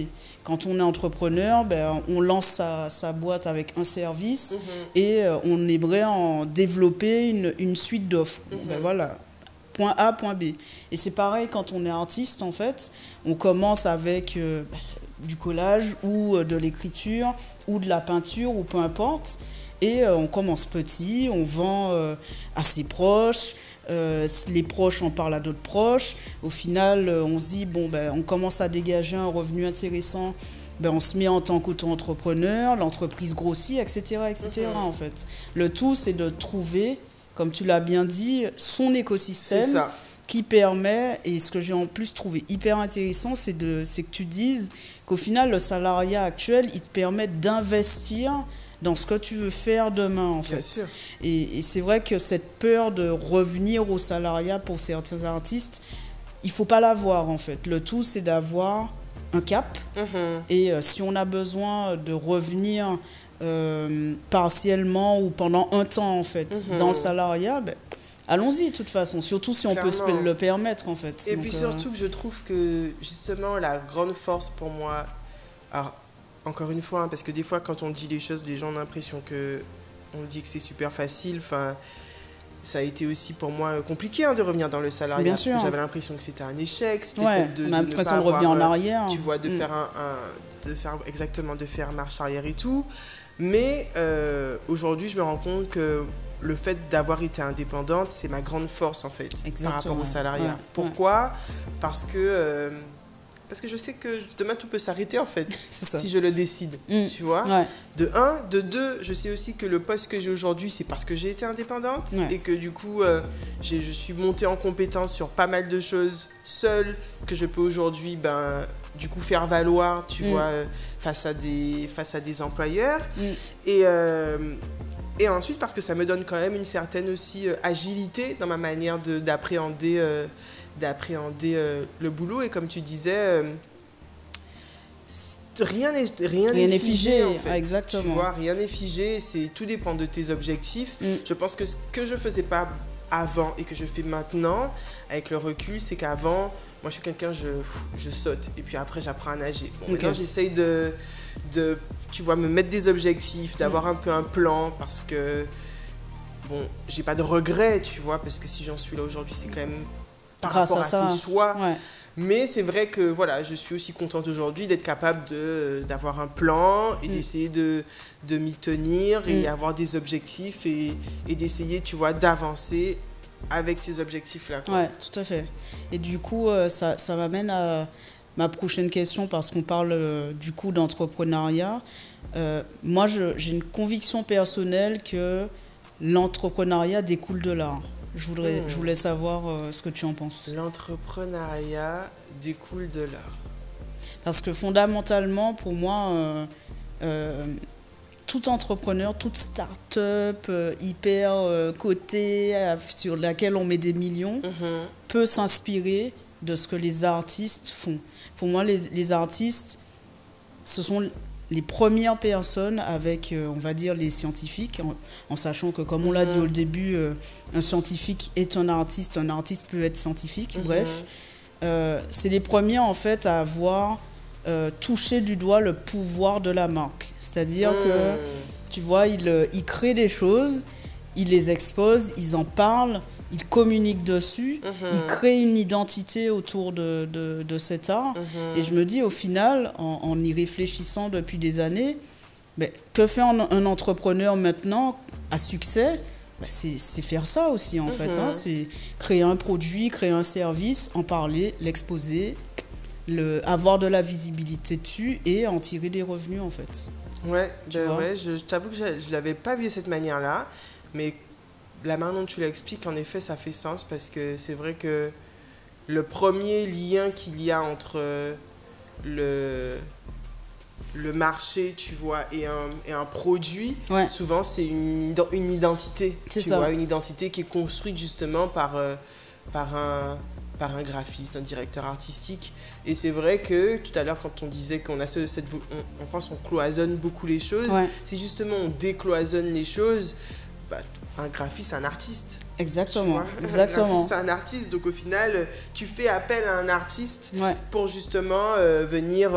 Quand on est entrepreneur, ben, on lance sa boîte avec un service et on aimerait en développer une suite d'offres. Ben voilà. Point A, point B. Et c'est pareil quand on est artiste, en fait. On commence avec du collage ou de l'écriture ou de la peinture ou peu importe. Et on commence petit, on vend à ses proches. Les proches en parlent à d'autres proches. Au final, on se dit, bon, ben, on commence à dégager un revenu intéressant. Ben, on se met en tant qu'auto-entrepreneur, l'entreprise grossit, etc. etc. en fait. Le tout, c'est de trouver, comme tu l'as bien dit, son écosystème qui permet, et ce que j'ai en plus trouvé hyper intéressant, c'est que tu dises qu'au final, le salariat actuel, il te permet d'investir dans ce que tu veux faire demain, en fait. Sûr. Et c'est vrai que cette peur de revenir au salariat pour certains artistes, il ne faut pas l'avoir, en fait. Le tout, c'est d'avoir un cap. Et si on a besoin de revenir partiellement ou pendant un temps, en fait, dans le salariat, ben, allons-y, de toute façon. Surtout si on peut se le permettre, en fait. Et donc, puis surtout que je trouve que, justement, la grande force pour moi... Alors, encore une fois, hein, parce que des fois, quand on dit les choses, les gens ont l'impression qu'on dit que c'est super facile. Enfin, ça a été aussi pour moi compliqué de revenir dans le salariat. Bien parce sûr. Que j'avais l'impression que c'était un échec. C'était on a l'impression de revenir en arrière. Tu vois, de faire marche arrière et tout. Mais aujourd'hui, je me rends compte que le fait d'avoir été indépendante, c'est ma grande force, en fait, par rapport au salariat. Pourquoi ? Parce que je sais que demain, tout peut s'arrêter, en fait, si je le décide, tu vois. De un. De deux, je sais aussi que le poste que j'ai aujourd'hui, c'est parce que j'ai été indépendante et que, du coup, je suis montée en compétence sur pas mal de choses seule que je peux aujourd'hui, du coup, faire valoir, tu vois, face à des employeurs. Et ensuite, parce que ça me donne quand même une certaine aussi agilité dans ma manière d'appréhender le boulot. Et comme tu disais, rien n'est figé, en fait. Exactement. Tu vois, rien n'est figé, tout dépend de tes objectifs. Je pense que ce que je faisais pas avant et que je fais maintenant, avec le recul, c'est qu'avant, moi je suis quelqu'un, je saute et puis après j'apprends à nager. Bon, maintenant j'essaye de tu vois, me mettre des objectifs, d'avoir un peu un plan, parce que bon, j'ai pas de regrets, tu vois, parce que si j'en suis là aujourd'hui, c'est quand même par rapport à ces choix. Mais c'est vrai que voilà, je suis aussi contente aujourd'hui d'être capable d'avoir un plan et d'essayer de m'y tenir et avoir des objectifs et d'essayer, tu vois, d'avancer avec ces objectifs-là. Ouais, tout à fait. Et du coup, ça m'amène à ma prochaine question, parce qu'on parle du coup d'entrepreneuriat. Moi, j'ai une conviction personnelle que l'entrepreneuriat découle de l'art. Je voulais savoir ce que tu en penses. L'entrepreneuriat découle de l'art. Parce que fondamentalement, pour moi, tout entrepreneur, toute start-up hyper cotée, sur laquelle on met des millions, peut s'inspirer de ce que les artistes font. Pour moi, les artistes, ce sont les premières personnes avec, on va dire, les scientifiques, en sachant que, comme on l'a dit au début, un scientifique est un artiste peut être scientifique, bref. C'est les premiers, en fait, à avoir touché du doigt le pouvoir de la marque. C'est-à-dire que, tu vois, ils créent des choses, ils les exposent, ils en parlent, ils communiquent dessus, ils créent une identité autour de cet art. Et je me dis, au final, en y réfléchissant depuis des années, que fait un entrepreneur maintenant à succès ? C'est faire ça aussi, en fait. C'est créer un produit, créer un service, en parler, l'exposer, avoir de la visibilité dessus et en tirer des revenus, en fait. Ouais, je t'avoue que je ne l'avais pas vu de cette manière-là, mais la manière dont tu l'expliques, en effet, ça fait sens parce que c'est vrai que le premier lien qu'il y a entre le marché, tu vois, et un produit, Ouais. souvent c'est une identité, C'est tu ça. vois, une identité qui est construite justement par un graphiste, un directeur artistique. Et c'est vrai que tout à l'heure, quand on disait qu'on a en France, on cloisonne beaucoup les choses. Ouais. Si justement on décloisonne les choses, bah, un graphiste, c'est un artiste. Tu Exactement. vois. Un Exactement. graphiste, c'est un artiste. Donc au final, tu fais appel à un artiste Ouais. pour justement venir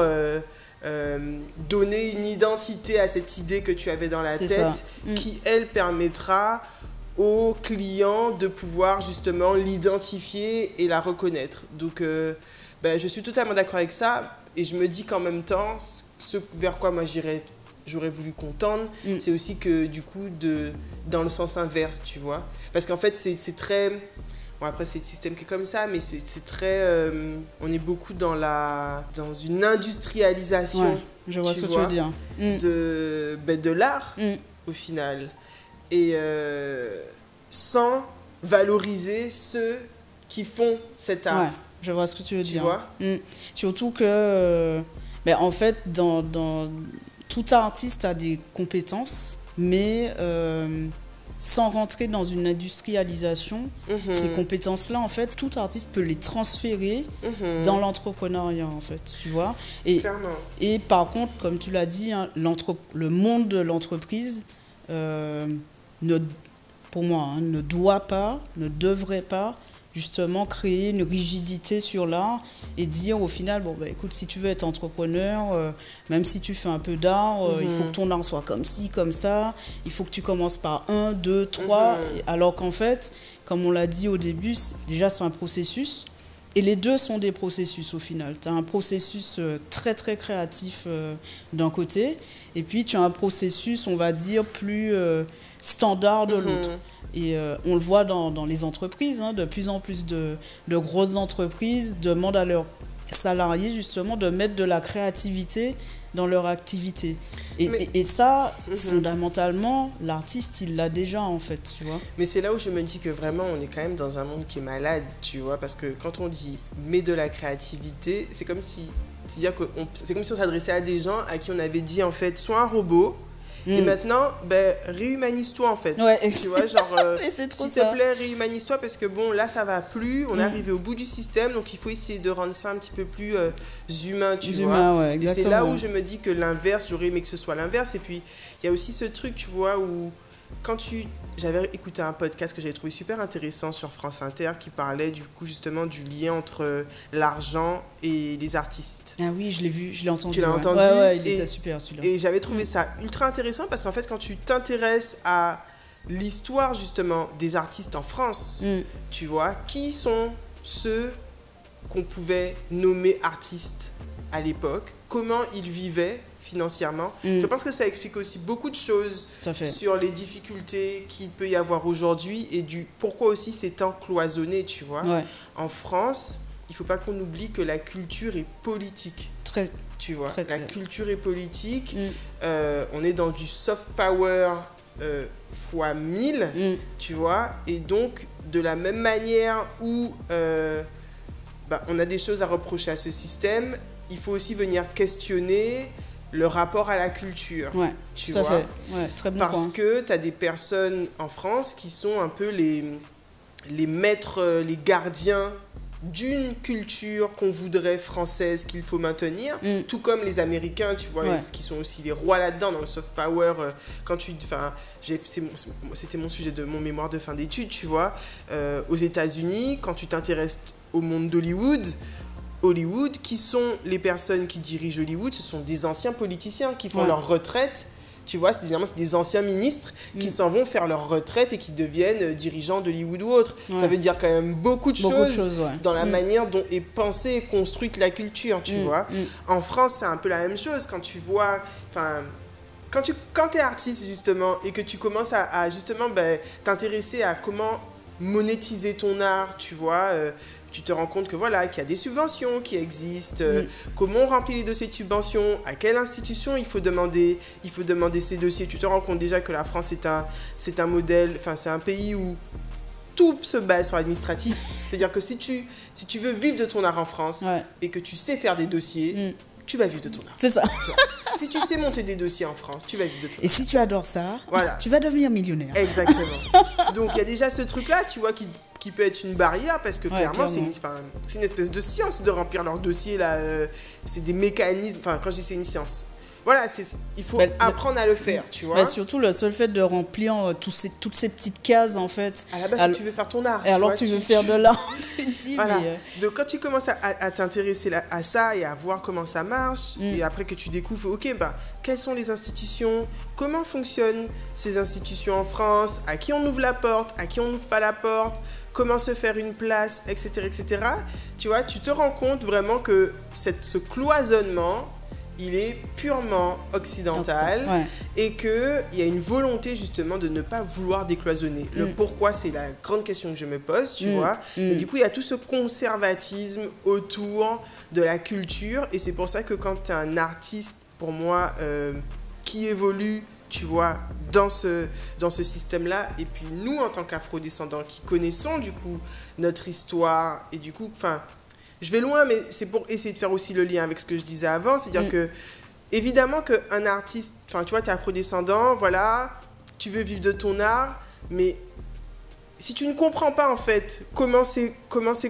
donner une identité à cette idée que tu avais dans la C'est tête, ça. qui, elle, permettra au client de pouvoir justement l'identifier et la reconnaître. Donc, je suis totalement d'accord avec ça. Et je me dis qu'en même temps, ce vers quoi moi j'aurais voulu qu'on tende, c'est aussi que du coup, dans le sens inverse, tu vois. Parce qu'en fait, c'est très... Bon, après, c'est le système qui est comme ça, mais c'est très... on est beaucoup dans une industrialisation, Ouais. Je vois tu ce que tu vois, veux dire. de l'art, au final. Et sans valoriser ceux qui font cet art. Ouais, je vois ce que tu veux dire. vois. Surtout que, en fait, dans tout artiste a des compétences, mais sans rentrer dans une industrialisation, ces compétences-là, en fait, tout artiste peut les transférer dans l'entrepreneuriat, en fait, tu vois. Clairement. Et par contre, comme tu l'as dit, hein, le monde de l'entreprise, pour moi, ne doit pas, ne devrait pas justement créer une rigidité sur l'art et dire au final, écoute, si tu veux être entrepreneur, même si tu fais un peu d'art, il faut que ton art soit comme ci, comme ça, il faut que tu commences par 1, 2, 3, alors qu'en fait, comme on l'a dit au début, déjà c'est un processus, et les deux sont des processus au final. Tu as un processus très très créatif d'un côté, et puis tu as un processus, on va dire, plus standard de l'autre. Et on le voit dans les entreprises, hein, de plus en plus de grosses entreprises demandent à leurs salariés justement de mettre de la créativité dans leur activité. Et ça, fondamentalement, l'artiste, il l'a déjà en fait, tu vois. Mais c'est là où je me dis que vraiment, on est quand même dans un monde qui est malade, tu vois, parce que quand on dit « mets de la créativité », c'est comme si on s'adressait à des gens à qui on avait dit en fait, sois un robot. Et maintenant, réhumanise-toi en fait. Ouais, tu vois, genre, s'il te plaît, réhumanise-toi parce que bon, là ça va plus, on est arrivé au bout du système, donc il faut essayer de rendre ça un petit peu plus humain, tu vois. Ouais, et c'est là où je me dis que l'inverse, j'aurais aimé que ce soit l'inverse. Et puis, il y a aussi ce truc, tu vois, où j'avais écouté un podcast que j'avais trouvé super intéressant sur France Inter qui parlait du coup justement du lien entre l'argent et les artistes. Ah oui, je l'ai vu, je l'ai entendu. Tu l'as entendu. Ouais, il était super celui-là. Et j'avais trouvé ça ultra intéressant parce qu'en fait quand tu t'intéresses à l'histoire justement des artistes en France, tu vois, qui sont ceux qu'on pouvait nommer artistes à l'époque, comment ils vivaient financièrement. Je pense que ça explique aussi beaucoup de choses sur les difficultés qu'il peut y avoir aujourd'hui et pourquoi aussi c'est tant cloisonné, tu vois. Ouais. En France, il ne faut pas qu'on oublie que la culture est politique. Tu vois, la culture est politique. On est dans du soft power fois 1000, tu vois. Et donc, de la même manière où on a des choses à reprocher à ce système, il faut aussi venir questionner le rapport à la culture. Ouais, tu tout à vois. fait. Ouais, très bon Parce point. que tu as des personnes en France qui sont un peu les maîtres, les gardiens d'une culture qu'on voudrait française qu'il faut maintenir, tout comme les Américains, tu vois, qui sont aussi les rois là-dedans dans le soft power. C'était mon sujet de mon mémoire de fin d'études, tu vois. Aux États-Unis, quand tu t'intéresses au monde Hollywood, qui sont les personnes qui dirigent Hollywood, ce sont des anciens politiciens qui font leur retraite. Tu vois, c'est des anciens ministres qui s'en vont faire leur retraite et qui deviennent dirigeants d'Hollywood ou autre. Ça veut dire quand même beaucoup de choses dans la manière dont est pensée et construite la culture, tu vois. En France, c'est un peu la même chose. Quand tu vois... Quand tu es artiste, justement, et que tu commences à justement t'intéresser à comment monétiser ton art, tu vois, tu te rends compte que voilà, qu'il y a des subventions qui existent, comment on remplit les dossiers de subventions, à quelle institution il faut demander ces dossiers. Tu te rends compte déjà que la France c'est un modèle, enfin c'est un pays où tout se base sur l'administratif. C'est-à-dire que si tu veux vivre de ton art en France et que tu sais faire des dossiers, tu vas vivre de ton art. C'est ça. Si tu sais monter des dossiers en France, tu vas vivre de ton art. Et si tu adores ça, tu vas devenir millionnaire. Exactement. Donc il y a déjà ce truc-là, tu vois, qui peut être une barrière parce que clairement, c'est une espèce de science de remplir leur dossier là. C'est des mécanismes. Enfin, quand je dis c'est une science. Voilà, il faut apprendre à le faire, tu vois. Surtout le seul fait de remplir toutes ces petites cases, en fait. À la base, tu veux faire ton art. Et alors tu veux faire de l'art, tu dis, voilà. Donc quand tu commences à t'intéresser à ça et à voir comment ça marche, et après que tu découvres, ok, quelles sont les institutions, comment fonctionnent ces institutions en France, à qui on ouvre la porte, à qui on n'ouvre pas la porte, comment se faire une place, etc., etc. Tu vois, tu te rends compte vraiment que ce cloisonnement, il est purement occidental et qu'il y a une volonté justement de ne pas vouloir décloisonner. Le pourquoi, c'est la grande question que je me pose, tu vois. Et du coup, il y a tout ce conservatisme autour de la culture et c'est pour ça que quand tu es un artiste, pour moi, qui évolue, tu vois, dans ce système-là, et puis nous, en tant qu'afro-descendants qui connaissons du coup notre histoire et du coup, enfin... Je vais loin, mais c'est pour essayer de faire aussi le lien avec ce que je disais avant. C'est-à-dire que, évidemment, qu'un artiste, enfin, tu vois, tu es afrodescendant, voilà, tu veux vivre de ton art, mais si tu ne comprends pas, en fait, comment c'est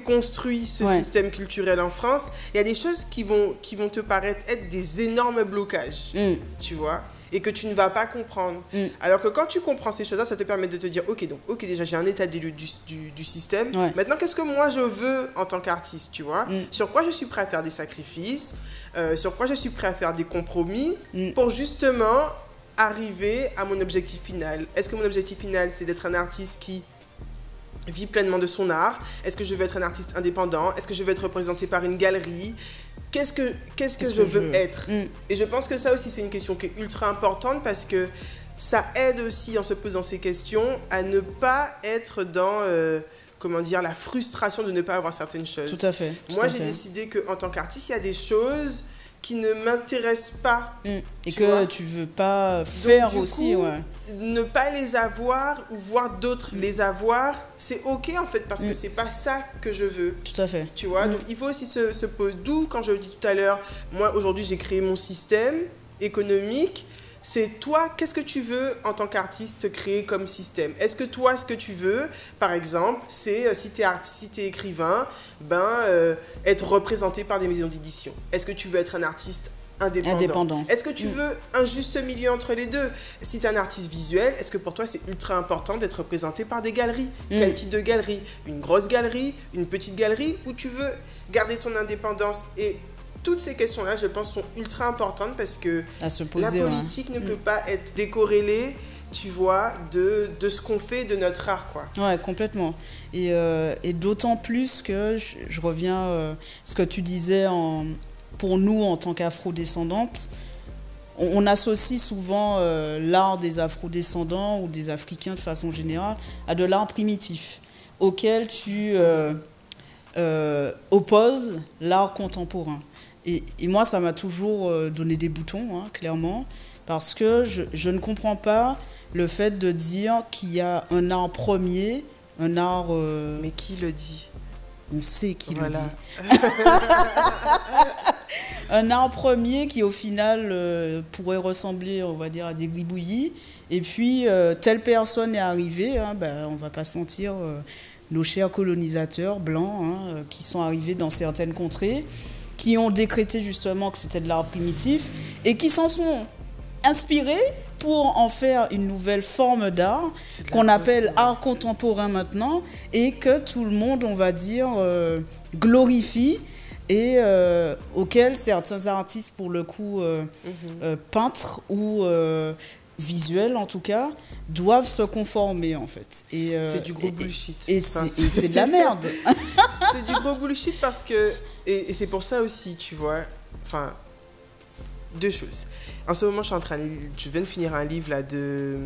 construit ce système culturel en France, il y a des choses qui vont te paraître être des énormes blocages, tu vois, et que tu ne vas pas comprendre. Alors que quand tu comprends ces choses-là, ça te permet de te dire, ok, déjà, j'ai un état des lieux du système. Maintenant, qu'est-ce que moi, je veux en tant qu'artiste, tu vois? Sur quoi je suis prêt à faire des sacrifices, sur quoi je suis prêt à faire des compromis pour justement arriver à mon objectif final. Est-ce que mon objectif final, c'est d'être un artiste qui vit pleinement de son art? Est-ce que je veux être un artiste indépendant? Est-ce que je veux être représenté par une galerie? Qu'est-ce que je veux être? Et je pense que ça aussi, c'est une question qui est ultra importante parce que ça aide aussi, en se posant ces questions, à ne pas être dans, comment dire, la frustration de ne pas avoir certaines choses. Tout à fait. Moi, j'ai décidé qu'en tant qu'artiste, il y a des choses qui ne m'intéressent pas. Et que tu veux pas faire donc, aussi, coup, ne pas les avoir ou voir d'autres les avoir, c'est ok en fait parce que c'est pas ça que je veux. Tout à fait. Tu vois, donc il faut aussi se poser, d'où quand je le dis tout à l'heure, moi aujourd'hui j'ai créé mon système économique. C'est toi, qu'est-ce que tu veux en tant qu'artiste créer comme système? Est-ce que toi, ce que tu veux, par exemple, c'est, si tu es artiste, si tu es écrivain, être représenté par des maisons d'édition? Est-ce que tu veux être un artiste indépendant? Est-ce que tu veux un juste milieu entre les deux? Si tu es un artiste visuel, est-ce que pour toi, c'est ultra important d'être représenté par des galeries? Quel type de galerie? Une grosse galerie? Une petite galerie? Ou tu veux garder ton indépendance? Et toutes ces questions-là, je pense, sont ultra importantes parce que la politique ne peut pas être décorrélée, tu vois, de ce qu'on fait de notre art, quoi. Ouais, complètement. Et d'autant plus que je reviens à ce que tu disais pour nous, en tant qu'afro-descendantes, on associe souvent l'art des afro-descendants ou des Africains de façon générale à de l'art primitif, auquel tu opposes l'art contemporain. Et moi, ça m'a toujours donné des boutons, clairement, parce que je ne comprends pas le fait de dire qu'il y a un art premier, un art... Mais qui le dit? On sait qui le dit. Un art premier qui, au final, pourrait ressembler, on va dire, à des gribouillis. Et puis, telle personne est arrivée, on ne va pas se mentir, nos chers colonisateurs blancs qui sont arrivés dans certaines contrées, qui ont décrété justement que c'était de l'art primitif et qui s'en sont inspirés pour en faire une nouvelle forme d'art qu'on appelle art contemporain maintenant et que tout le monde, on va dire, glorifie et auquel certains artistes, pour le coup, peintres ou visuels en tout cas, doivent se conformer en fait. C'est du gros bullshit. Et c'est de la merde. C'est du gros bullshit parce que... Et c'est pour ça aussi, tu vois, enfin, deux choses. En ce moment, je viens de finir un livre là, de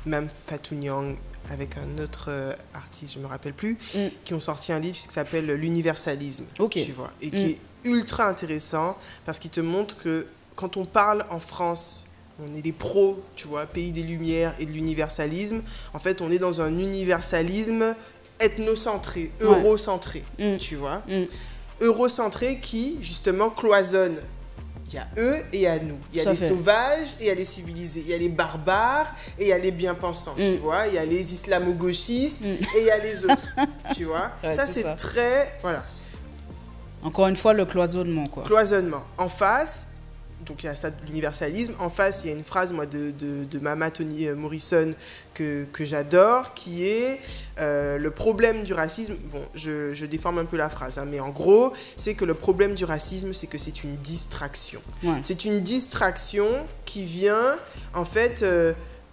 Mme Fatou Niang avec un autre artiste, je ne me rappelle plus, qui ont sorti un livre qui s'appelle L'universalisme, tu vois, et qui est ultra intéressant parce qu'il te montre que quand on parle en France, on est les pros, tu vois, pays des Lumières et de l'universalisme. En fait, on est dans un universalisme ethnocentré, eurocentré, tu vois. Eurocentré qui, justement, cloisonne. Il y a eux et il y a nous. Il y a les sauvages et il y a les civilisés. Il y a les barbares et il y a les bien-pensants, tu vois. Il y a les islamo-gauchistes et il y a les autres, tu vois. Ça, c'est très... Voilà. Encore une fois, le cloisonnement, quoi. Cloisonnement. En face... Donc il y a ça de l'universalisme. En face, il y a une phrase moi, de Mama Toni Morrison que j'adore, qui est le problème du racisme. Bon, je déforme un peu la phrase, hein, mais en gros, c'est que le problème du racisme, c'est que c'est une distraction. Ouais. C'est une distraction qui vient, en fait,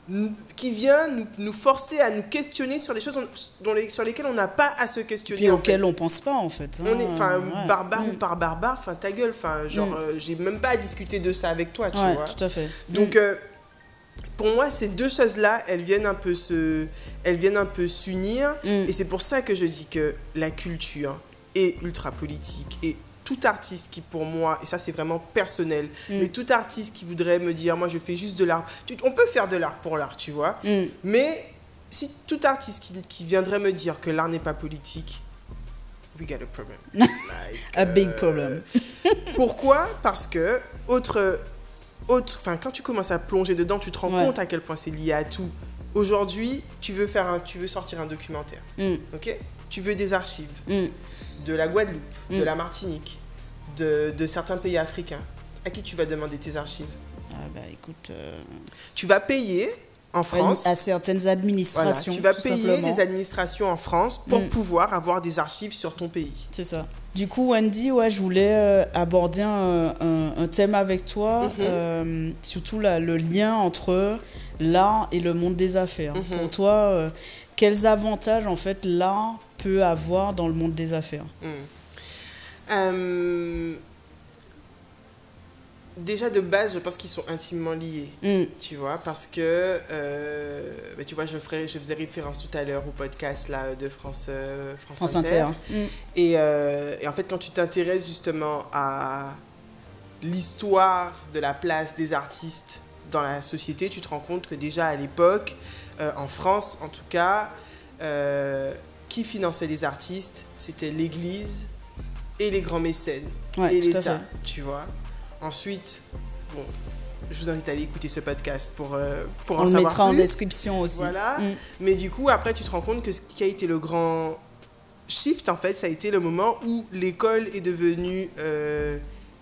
nous forcer à nous questionner sur des choses sur lesquelles on n'a pas à se questionner. Et auxquelles on ne pense pas, en fait. On est barbare ou par barbare, ta gueule, genre, j'ai même pas à discuter de ça avec toi, tu vois. Tout à fait. Donc, pour moi, ces deux choses-là, elles viennent un peu s'unir. Et c'est pour ça que je dis que la culture est ultra politique. Et tout artiste qui, pour moi, et ça c'est vraiment personnel, mais tout artiste qui voudrait me dire, moi je fais juste de l'art, on peut faire de l'art pour l'art, tu vois, mais si tout artiste qui viendrait me dire que l'art n'est pas politique, we got a problem. A big problem. Pourquoi ? Parce que, quand tu commences à plonger dedans, tu te rends compte à quel point c'est lié à tout. Aujourd'hui, tu veux sortir un documentaire, ok ? Tu veux des archives. De la Guadeloupe, de la Martinique, de certains pays africains. À qui tu vas demander tes archives ? Écoute... Tu vas payer en France... À certaines administrations, tu vas payer des administrations en France pour pouvoir avoir des archives sur ton pays. C'est ça. Du coup, Wendy, je voulais aborder un thème avec toi, surtout le lien entre l'art et le monde des affaires. Pour toi, quels avantages, en fait, l'art peut avoir dans le monde des affaires? Déjà de base, je pense qu'ils sont intimement liés, tu vois, parce que, tu vois, je faisais référence tout à l'heure au podcast là, de France Inter. Et en fait, quand tu t'intéresses justement à l'histoire de la place des artistes dans la société, tu te rends compte que déjà à l'époque, en France en tout cas, qui finançait les artistes, c'était l'Église et les grands mécènes et l'État, tu vois. Ensuite, bon, je vous invite à aller écouter ce podcast pour en savoir plus. On le mettra en description aussi. Voilà. Mais du coup, après, tu te rends compte que ce qui a été le grand shift, en fait, ça a été le moment où l'école est devenue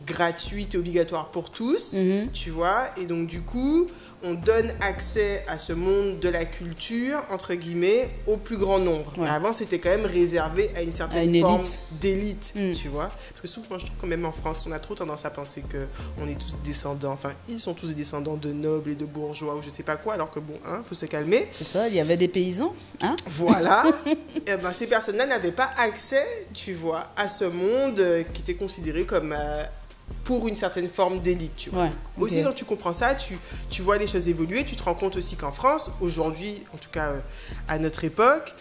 gratuite et obligatoire pour tous, tu vois. Et donc, du coup, on donne accès à ce monde de la culture, entre guillemets, au plus grand nombre. Mais avant, c'était quand même réservé à une certaine forme d'élite, tu vois. Parce que souvent, je trouve quand même en France, on a trop tendance à penser qu'on est tous descendants, enfin, ils sont tous des descendants de nobles et de bourgeois ou je sais pas quoi, alors que bon, faut se calmer. C'est ça, il y avait des paysans, hein. Voilà. Et ces personnes-là n'avaient pas accès, tu vois, à ce monde qui était considéré comme... pour une certaine forme d'élite, tu vois. Aussi, quand tu comprends ça, tu vois les choses évoluer, tu te rends compte aussi qu'en France, aujourd'hui, en tout cas à notre époque,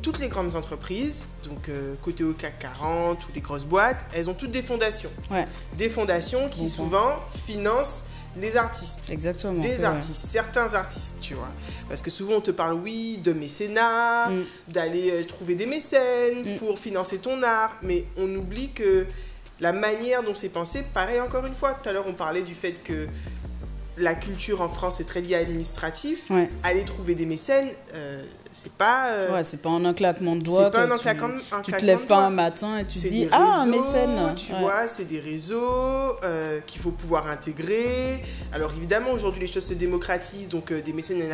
toutes les grandes entreprises, donc côté au CAC 40 ou les grosses boîtes, elles ont toutes des fondations. Des fondations qui souvent financent les artistes. Exactement. Des artistes, certains artistes, tu vois. Parce que souvent, on te parle, de mécénat, d'aller trouver des mécènes pour financer ton art, mais on oublie que la manière dont c'est pensé, pareil encore une fois, tout à l'heure on parlait du fait que la culture en France est très liée à l'administratif. Aller trouver des mécènes, c'est pas... c'est pas en un claquement de doigts. C'est pas tu te lèves pas un matin et tu dis « Ah, un mécène !» Tu vois, c'est des réseaux qu'il faut pouvoir intégrer. Alors évidemment, aujourd'hui, les choses se démocratisent. Donc des mécènes, il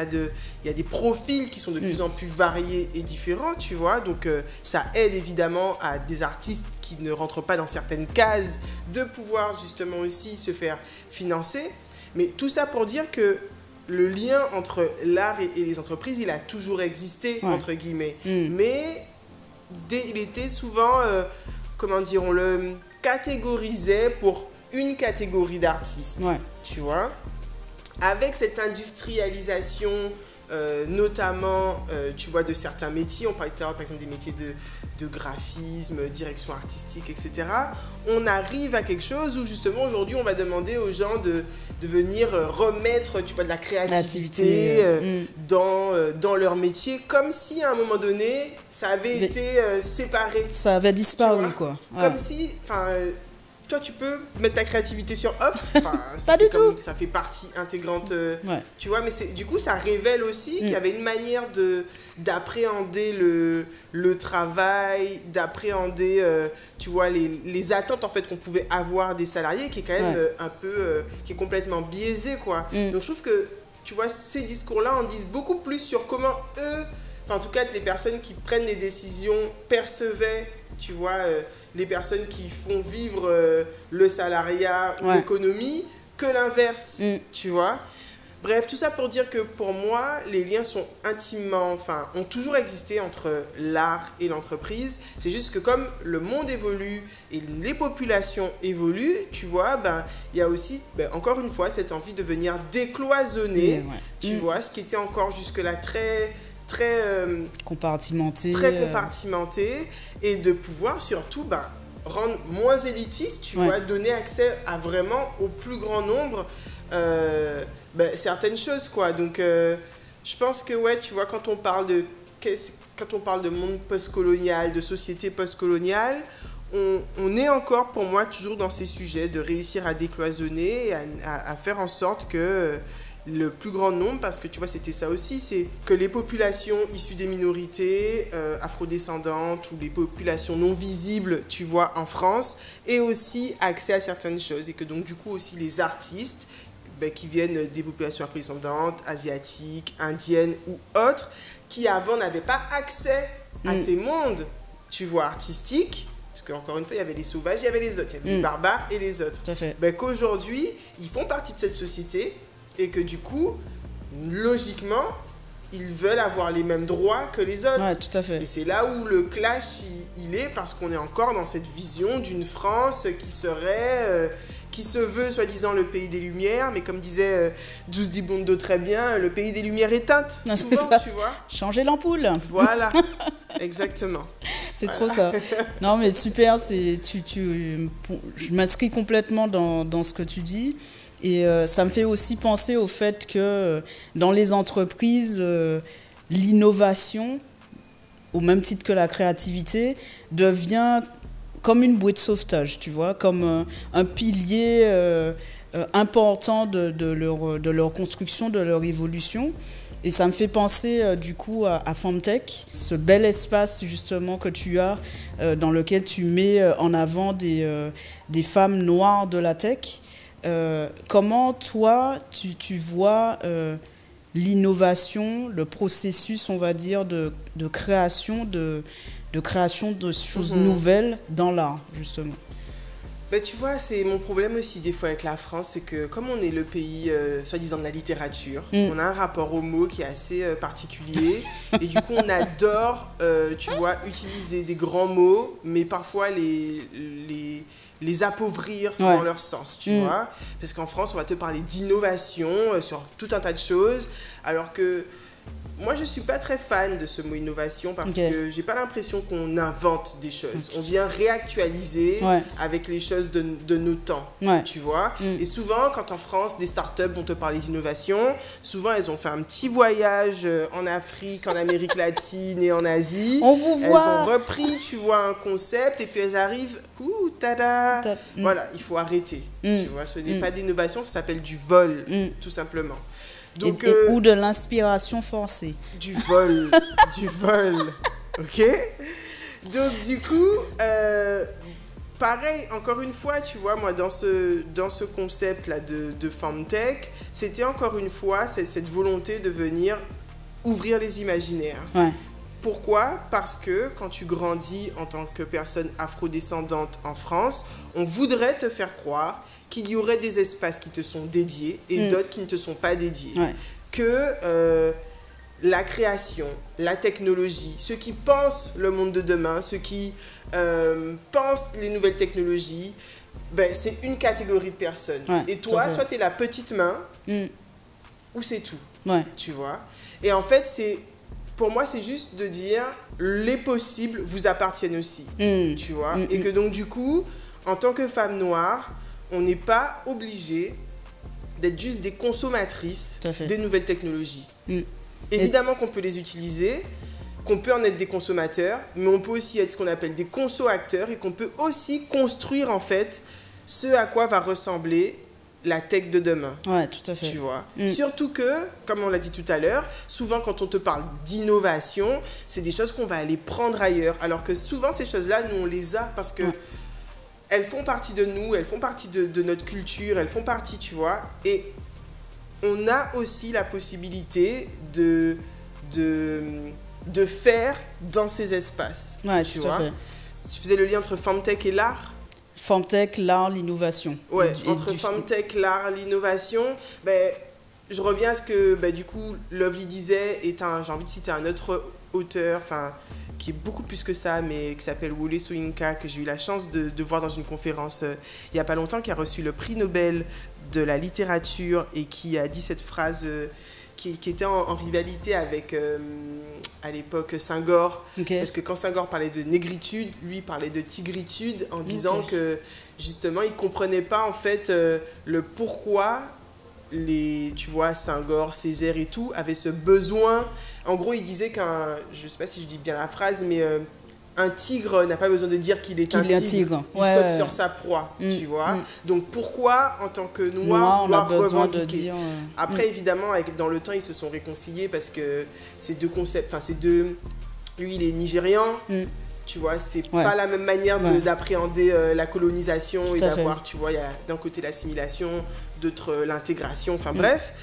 y a des profils qui sont de plus en plus variés et différents, tu vois. Donc ça aide évidemment à des artistes qui ne rentrent pas dans certaines cases de pouvoir justement aussi se faire financer. Mais tout ça pour dire que le lien entre l'art et les entreprises, il a toujours existé, entre guillemets. Mais il était souvent, on le catégorisait pour une catégorie d'artistes, Ouais. tu vois. Avec cette industrialisation, notamment, tu vois, de certains métiers, on parlait tout à l'heure, par exemple, des métiers de graphisme, direction artistique, etc. On arrive à quelque chose où, justement, aujourd'hui, on va demander aux gens de venir remettre, tu vois, de la créativité dans leur métier, comme si, à un moment donné, ça avait été séparé. Ça avait disparu, quoi. Ouais. Comme si, enfin... toi, tu peux mettre ta créativité sur off. Pas du tout. Ça fait partie intégrante, Ouais. tu vois. Mais du coup, ça révèle aussi qu'il y avait une manière d'appréhender le travail, d'appréhender, tu vois, les attentes en fait qu'on pouvait avoir des salariés, qui est quand même un peu, qui est complètement biaisé, quoi. Donc, je trouve que, tu vois, ces discours-là en disent beaucoup plus sur comment eux, enfin, en tout cas, les personnes qui prennent les décisions percevaient, tu vois, les personnes qui font vivre le salariat ou l'économie que l'inverse, tu vois. Bref, tout ça pour dire que pour moi, les liens sont intimement, enfin, ont toujours existé entre l'art et l'entreprise. C'est juste que comme le monde évolue et les populations évoluent, tu vois, ben, il y a aussi, ben, encore une fois, cette envie de venir décloisonner, tu vois, ce qui était encore jusque-là très compartimenté, et de pouvoir surtout rendre moins élitiste, tu vois, donner accès à vraiment au plus grand nombre certaines choses, quoi. Donc je pense que tu vois, quand on parle de monde post-colonial, de société post-coloniale, on est encore pour moi toujours dans ces sujets de réussir à décloisonner et à faire en sorte que le plus grand nombre, parce que tu vois, c'était ça aussi, c'est que les populations issues des minorités afrodescendantes ou les populations non visibles, tu vois, en France, aient aussi accès à certaines choses, et que donc du coup aussi les artistes qui viennent des populations afrodescendantes, asiatiques, indiennes ou autres, qui avant n'avaient pas accès à ces mondes, tu vois, artistiques, parce qu'encore une fois, il y avait les sauvages, il y avait les autres, il y avait les barbares et les autres. Tout à fait. Qu'aujourd'hui, ils font partie de cette société, et que du coup, logiquement, ils veulent avoir les mêmes droits que les autres. Ouais, tout à fait. Et c'est là où le clash, il est, parce qu'on est encore dans cette vision d'une France qui serait... qui se veut soi-disant le pays des Lumières, mais comme disait Djous Dibondo très bien, le pays des Lumières éteintes, souvent, ça. Tu vois. Changer l'ampoule. Voilà, exactement. C'est trop ça. Non, mais super, je m'inscris complètement dans ce que tu dis. Et ça me fait aussi penser au fait que dans les entreprises, l'innovation, au même titre que la créativité, devient comme une bouée de sauvetage, tu vois, comme un pilier important de leur construction, de leur évolution. Et ça me fait penser du coup à FemTech, ce bel espace justement que tu as, dans lequel tu mets en avant des femmes noires de la tech. Comment toi, tu vois l'innovation, le processus, on va dire, de création de choses nouvelles dans l'art, justement? Tu vois, c'est mon problème aussi des fois avec la France, c'est que comme on est le pays, soi-disant de la littérature, on a un rapport aux mots qui est assez particulier, et du coup on adore, tu vois, utiliser des grands mots, mais parfois les appauvrir dans leur sens, tu vois. Parce qu'en France, on va te parler d'innovation sur tout un tas de choses, alors que moi, je ne suis pas très fan de ce mot innovation parce que je n'ai pas l'impression qu'on invente des choses. On vient réactualiser avec les choses de nos temps, tu vois. Et souvent, quand en France, des startups vont te parler d'innovation, souvent, elles ont fait un petit voyage en Afrique, en Amérique latine et en Asie. On vous voit. Elles ont repris, tu vois, un concept et puis elles arrivent, ouh, tada. Voilà, il faut arrêter. Tu vois, ce n'est pas d'innovation, ça s'appelle du vol, tout simplement. Donc, ou de l'inspiration forcée. Du vol, ok. Donc du coup, pareil, encore une fois, tu vois, moi dans ce concept-là de FemTech, c'était encore une fois cette volonté de venir ouvrir les imaginaires. Pourquoi ? Parce que quand tu grandis en tant que personne afrodescendante en France, on voudrait te faire croire qu'il y aurait des espaces qui te sont dédiés et d'autres qui ne te sont pas dédiés. Que la création, la technologie, ceux qui pensent le monde de demain, ceux qui pensent les nouvelles technologies, ben, c'est une catégorie de personnes. Ouais, et toi, tout à fait. soit tu es la petite main, Mm. ou c'est tout. Ouais. Tu vois. Et en fait, pour moi, c'est juste de dire les possibles vous appartiennent aussi. Mm. Tu vois. Mm, Et que donc, du coup, en tant que femme noire, on n'est pas obligé d'être juste des consommatrices Tout à fait. des nouvelles technologies. Mm. Évidemment qu'on peut les utiliser, qu'on peut en être des consommateurs, mais on peut aussi être ce qu'on appelle des conso-acteurs et qu'on peut aussi construire en fait ce à quoi va ressembler la tech de demain. Ouais, tout à fait. Tu vois. Mm. Surtout que, comme on l'a dit tout à l'heure, souvent quand on te parle d'innovation, c'est des choses qu'on va aller prendre ailleurs. Alors que souvent ces choses-là, nous on les a parce que Ouais. elles font partie de nous, elles font partie de notre culture, elles font partie, tu vois. Et on a aussi la possibilité de faire dans ces espaces. Ouais, tu tout à vois. fait. Tu faisais le lien entre Femtech et l'art. Femtech, l'art, l'innovation. Ouais, Et entre du- Femtech, l'art, l'innovation, ben, je reviens à ce que ben, du coup Lovely disait, j'ai envie de citer un autre auteur, qui est beaucoup plus que ça, mais qui s'appelle Wole Soyinka, que j'ai eu la chance de voir dans une conférence il n'y a pas longtemps, qui a reçu le prix Nobel de la littérature et qui a dit cette phrase qui était en rivalité avec, à l'époque, Senghor. Ok. Parce que quand Senghor parlait de négritude, lui parlait de tigritude en disant Ok. que justement il comprenait pas en fait le pourquoi tu vois, Senghor, Césaire et tout avaient ce besoin. En gros, il disait je sais pas si je dis bien la phrase, mais un tigre n'a pas besoin de dire qu'il est un tigre. Il Ouais, saute ouais. sur sa proie, Mm, tu vois. mm. Donc pourquoi, en tant que Noir, noir, on a vouloir besoin de revendiquer? dire. Après, évidemment, dans le temps, ils se sont réconciliés parce que ces deux concepts, lui, il est nigérian, Mm. tu vois, c'est Ouais. pas la même manière Ouais. d'appréhender la colonisation et Tout à fait. d'avoir, tu vois, il y a d'un côté l'assimilation, d'autre l'intégration, bref.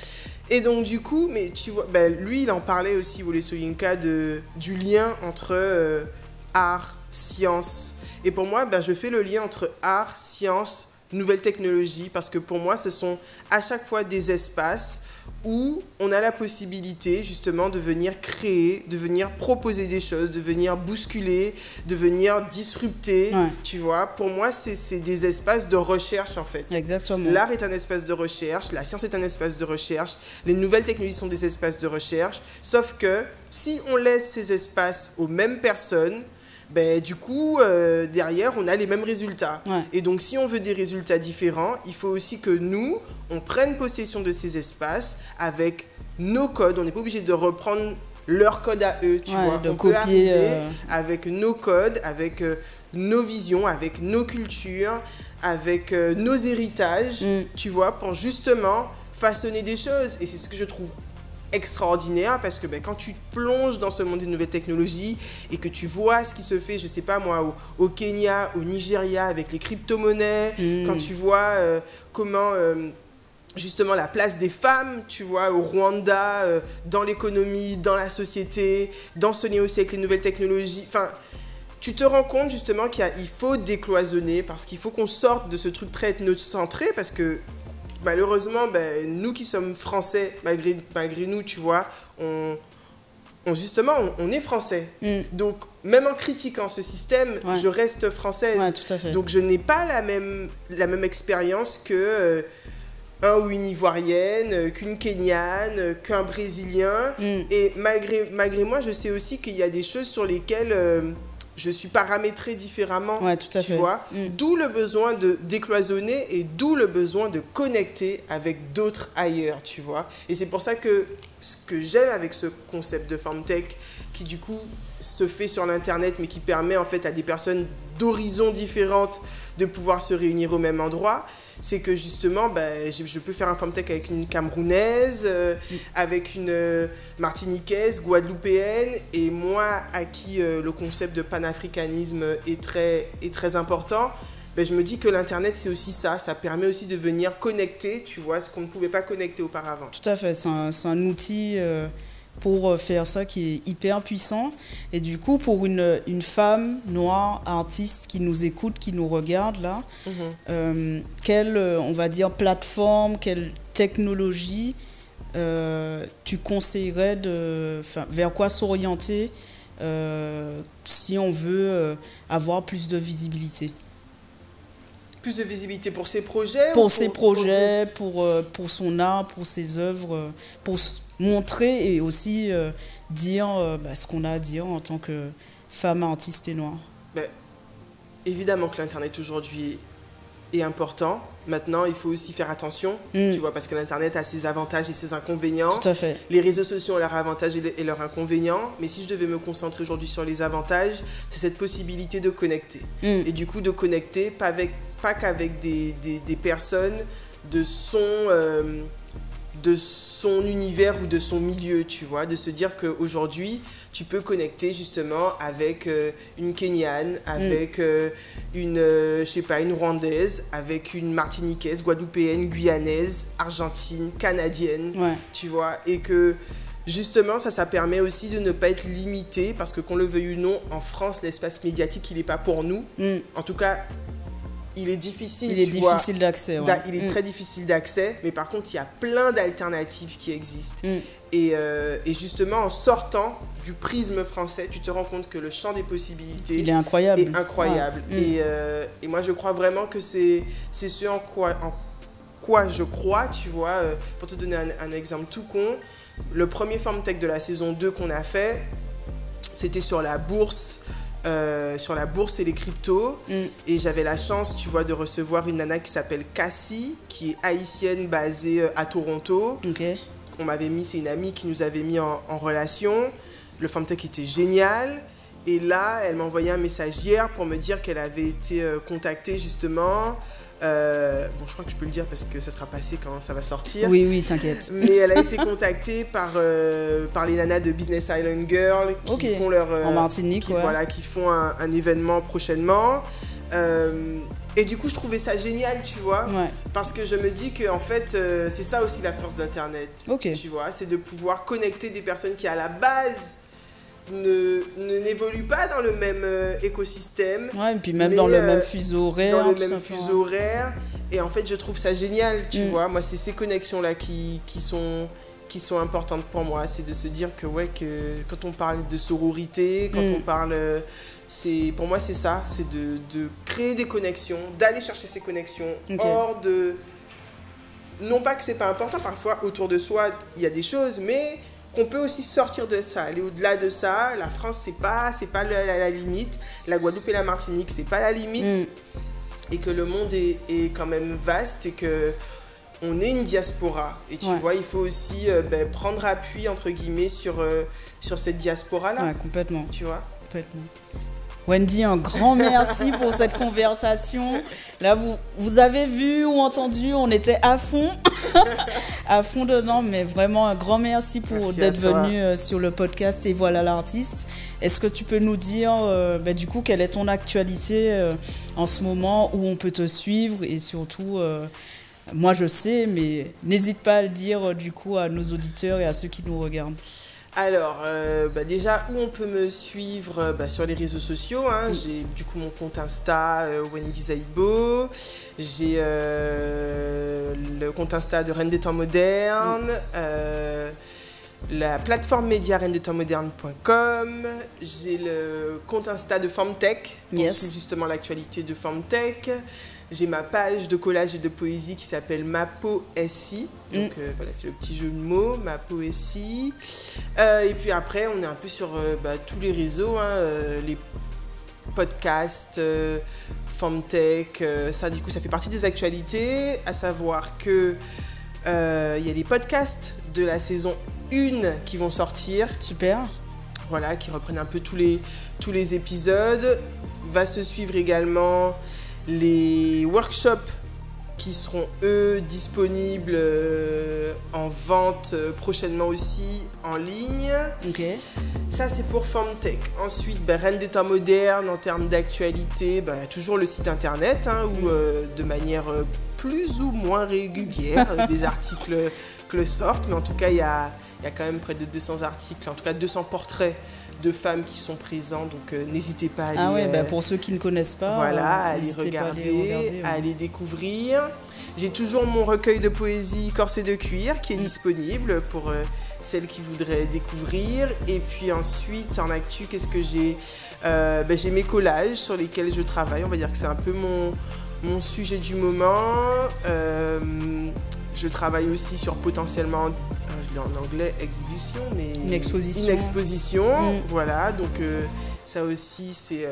Et donc, du coup, mais tu vois, ben, lui, il en parlait aussi, Wole Soyinka, du lien entre art, science. Et pour moi, ben, je fais le lien entre art, science, nouvelles technologies, parce que pour moi, ce sont à chaque fois des espaces où on a la possibilité justement de venir créer, de venir proposer des choses, de venir bousculer, de venir disrupter, Ouais. tu vois. Pour moi, c'est des espaces de recherche en fait. Exactement. L'art est un espace de recherche, la science est un espace de recherche, les nouvelles technologies sont des espaces de recherche, sauf que si on laisse ces espaces aux mêmes personnes, ben, du coup, derrière, on a les mêmes résultats. Ouais. Et donc, si on veut des résultats différents, il faut aussi que nous, on prenne possession de ces espaces avec nos codes. On n'est pas obligé de reprendre leur code à eux, tu Ouais, vois. de On peut copier, arriver avec nos codes, avec nos visions, avec nos cultures, avec nos héritages, tu vois, pour justement façonner des choses. Et c'est ce que je trouve extraordinaire parce que ben, quand tu plonges dans ce monde des nouvelles technologies et que tu vois ce qui se fait, je sais pas moi, au Kenya, au Nigeria avec les crypto-monnaies, quand tu vois comment justement la place des femmes, tu vois, au Rwanda, dans l'économie, dans la société, dans ce lien aussi avec les nouvelles technologies, tu te rends compte justement qu'il faut décloisonner parce qu'il faut qu'on sorte de ce truc très ethnocentré parce que malheureusement, ben, nous qui sommes français, malgré nous, tu vois, on est français. Donc, même en critiquant ce système, Ouais. je reste française. Ouais, tout à fait. Donc, je n'ai pas la même expérience que un ou une Ivoirienne, qu'une Kenyane, qu'un Brésilien. Et malgré moi, je sais aussi qu'il y a des choses sur lesquelles je suis paramétrée différemment, Ouais, tout à tu fait. vois. D'où le besoin de décloisonner et d'où le besoin de connecter avec d'autres ailleurs, tu vois. Et c'est pour ça que ce que j'aime avec ce concept de Femtech, qui du coup se fait sur l'internet, mais qui permet en fait à des personnes d'horizons différentes de pouvoir se réunir au même endroit, c'est que justement, ben, je peux faire un Femtech avec une Camerounaise, avec une Martiniquaise, Guadeloupéenne, et moi, à qui le concept de panafricanisme est très important, ben, je me dis que l'Internet, c'est aussi ça. Ça permet aussi de venir connecter, tu vois, ce qu'on ne pouvait pas connecter auparavant. Tout à fait, c'est un outil pour faire ça qui est hyper puissant. Et du coup, pour une femme noire, artiste qui nous écoute, qui nous regarde là, quelle, on va dire, plateforme, quelle technologie tu conseillerais vers quoi s'orienter si on veut avoir plus de visibilité? plus de visibilité pour ses projets. Pour ses projets, pour son art, pour ses œuvres, pour montrer et aussi dire ce qu'on a à dire en tant que femme artiste et noire. Ben, évidemment que l'Internet aujourd'hui est important. Maintenant, il faut aussi faire attention, tu vois, parce que l'Internet a ses avantages et ses inconvénients. Tout à fait. Les réseaux sociaux ont leurs avantages et leurs inconvénients. Mais si je devais me concentrer aujourd'hui sur les avantages, c'est cette possibilité de connecter. Et du coup, de connecter, pas qu'avec des personnes de son univers ou de son milieu, tu vois, de se dire qu'aujourd'hui, tu peux connecter justement avec une Kenyane, avec une Rwandaise, avec une Martiniquaise, Guadeloupéenne, Guyanaise, Argentine, Canadienne, tu vois, et que justement, ça permet aussi de ne pas être limité, parce que qu'on le veuille ou non, en France, l'espace médiatique, il n'est pas pour nous. En tout cas, il est difficile, d'accès. Ouais. Il est très difficile d'accès, mais par contre, il y a plein d'alternatives qui existent. Et justement, en sortant du prisme français, tu te rends compte que le champ des possibilités il est incroyable. Et moi, je crois vraiment que c'est ce en quoi je crois, tu vois. Pour te donner un exemple tout con, le premier FemTech de la saison 2 qu'on a fait, c'était sur la bourse et les cryptos. Et j'avais la chance, tu vois, de recevoir une nana qui s'appelle Cassie, qui est haïtienne basée à Toronto. C'est une amie qui nous avait mis en relation. Le FemTech était génial. Et là, elle m'a envoyé un message hier pour me dire qu'elle avait été contactée justement. Je crois que je peux le dire parce que ça sera passé quand ça va sortir. Oui, t'inquiète. Mais elle a été contactée par les nanas de Business Island Girl qui font leur... en Martinique, qui font un événement prochainement. Et du coup, je trouvais ça génial, tu vois. Parce que je me dis que en fait, c'est ça aussi la force d'Internet. Tu vois, c'est de pouvoir connecter des personnes qui, à la base, n'évoluent pas dans le même écosystème. Et puis même dans le même fuseau horaire. Et en fait, je trouve ça génial, tu vois. Moi, c'est ces connexions-là qui sont importantes pour moi. C'est de se dire que quand on parle de sororité, quand on parle... pour moi, c'est ça. C'est de créer des connexions, d'aller chercher ces connexions hors de... Non pas que c'est pas important, parfois, autour de soi, il y a des choses, mais... qu'on peut aussi sortir de ça, aller au-delà de ça. La France, c'est pas la limite. La Guadeloupe et la Martinique, c'est pas la limite. Et que le monde est quand même vaste et que on est une diaspora. Et tu vois, il faut aussi prendre appui, entre guillemets, sur cette diaspora-là. Complètement. Tu vois ? Complètement. Wendy, un grand merci pour cette conversation. Là, vous avez vu ou entendu, on était à fond, à fond dedans, mais vraiment un grand merci d'être venu sur le podcast Et voilà l'artiste. Est-ce que tu peux nous dire, du coup, quelle est ton actualité en ce moment, où on peut te suivre et surtout, moi je sais, mais n'hésite pas à le dire du coup à nos auditeurs et à ceux qui nous regardent. Alors, déjà, où on peut me suivre sur les réseaux sociaux. J'ai du coup mon compte Insta, Wendy Zaibo. J'ai le compte Insta de Reine des Temps Modernes. La plateforme média reine-des-temps-modernes.com. J'ai le compte Insta de FemTech. Pour suivre justement l'actualité de FemTech. J'ai ma page de collage et de poésie qui s'appelle Mapoesi. Donc c'est le petit jeu de mots, Mapoesi. Et puis après, on est un peu sur tous les réseaux, les podcasts, FemTech. Ça, du coup, ça fait partie des actualités. À savoir que il y a des podcasts de la saison 1 qui vont sortir. Super. Voilà, qui reprennent un peu tous les épisodes. Va se suivre également les workshops qui seront, eux, disponibles en vente prochainement aussi en ligne. Ça, c'est pour FemTech. Ensuite, Reine des Temps Modernes, en termes d'actualité, toujours le site internet, où de manière plus ou moins régulière, des articles sortent. Mais en tout cas, il y a quand même près de 200 articles, en tout cas 200 portraits de femmes qui sont présents, donc n'hésitez pas à aller... pour ceux qui ne connaissent pas, à aller regarder, à aller découvrir. J'ai toujours mon recueil de poésie Corset de cuir qui est disponible pour celles qui voudraient découvrir. Et puis ensuite, en actu, qu'est-ce que j'ai ? J'ai mes collages sur lesquels je travaille. On va dire que c'est un peu Mon sujet du moment, je travaille aussi sur potentiellement, je l'ai en anglais, exhibition, mais Une exposition. Une exposition, voilà. Donc ça aussi, c'est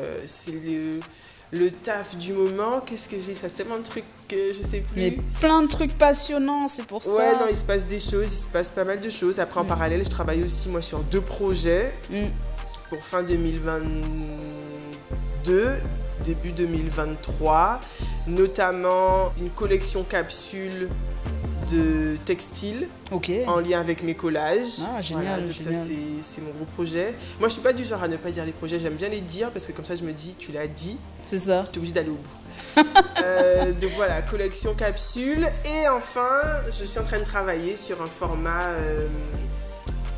le taf du moment. Qu'est-ce que j'ai? Ça fait tellement de trucs que je sais plus. Mais plein de trucs passionnants, c'est pour ça. Ouais, non, il se passe des choses, il se passe pas mal de choses. Après, en parallèle, je travaille aussi, moi, sur 2 projets pour fin 2022, début 2023, notamment une collection capsule de textiles en lien avec mes collages. Ah, génial, voilà, donc génial. ça, c'est mon gros projet. Moi, je suis pas du genre à ne pas dire les projets, j'aime bien les dire parce que comme ça, je me dis, tu l'as dit, c'est ça. tu es obligé d'aller au bout. Donc voilà, collection capsule. Et enfin, je suis en train de travailler sur un format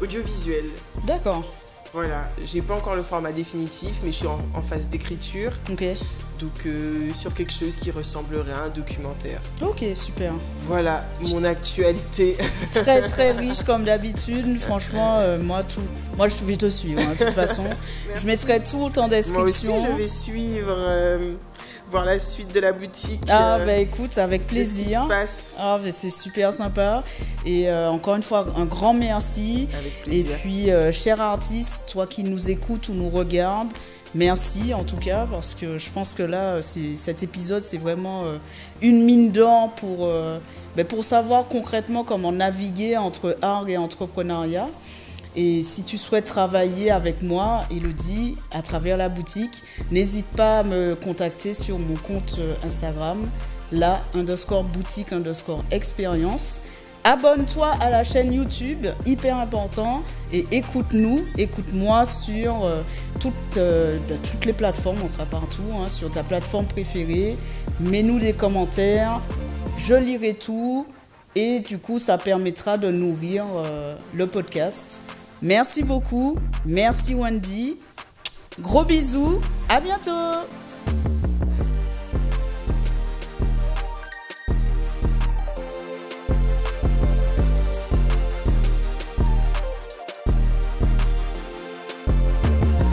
audiovisuel. D'accord. Voilà, j'ai pas encore le format définitif, mais je suis en phase d'écriture. Ok. Donc sur quelque chose qui ressemblerait à un documentaire. Ok, super. Voilà mon actualité. Très très riche comme d'habitude. Franchement, moi je vais te suivre. Hein, de toute façon, je mettrai tout en description. Moi aussi, je vais suivre, voir la suite de la boutique. Ah bah écoute, avec plaisir. Ce qui se passe. Ah bah, c'est super sympa. Et encore une fois, un grand merci. Avec plaisir. Et puis, cher artiste, toi qui nous écoutes ou nous regardes, merci en tout cas, parce que je pense que là, cet épisode, c'est vraiment une mine d'or pour savoir concrètement comment naviguer entre art et entrepreneuriat. Et si tu souhaites travailler avec moi, Elodie, à travers la boutique, n'hésite pas à me contacter sur mon compte Instagram, _boutique_expérience. Abonne-toi à la chaîne YouTube, hyper important, et écoute-moi sur toutes les plateformes, on sera partout, hein, sur ta plateforme préférée. Mets-nous des commentaires, je lirai tout, et du coup, ça permettra de nourrir le podcast. Merci beaucoup, merci Wendy, gros bisous, à bientôt.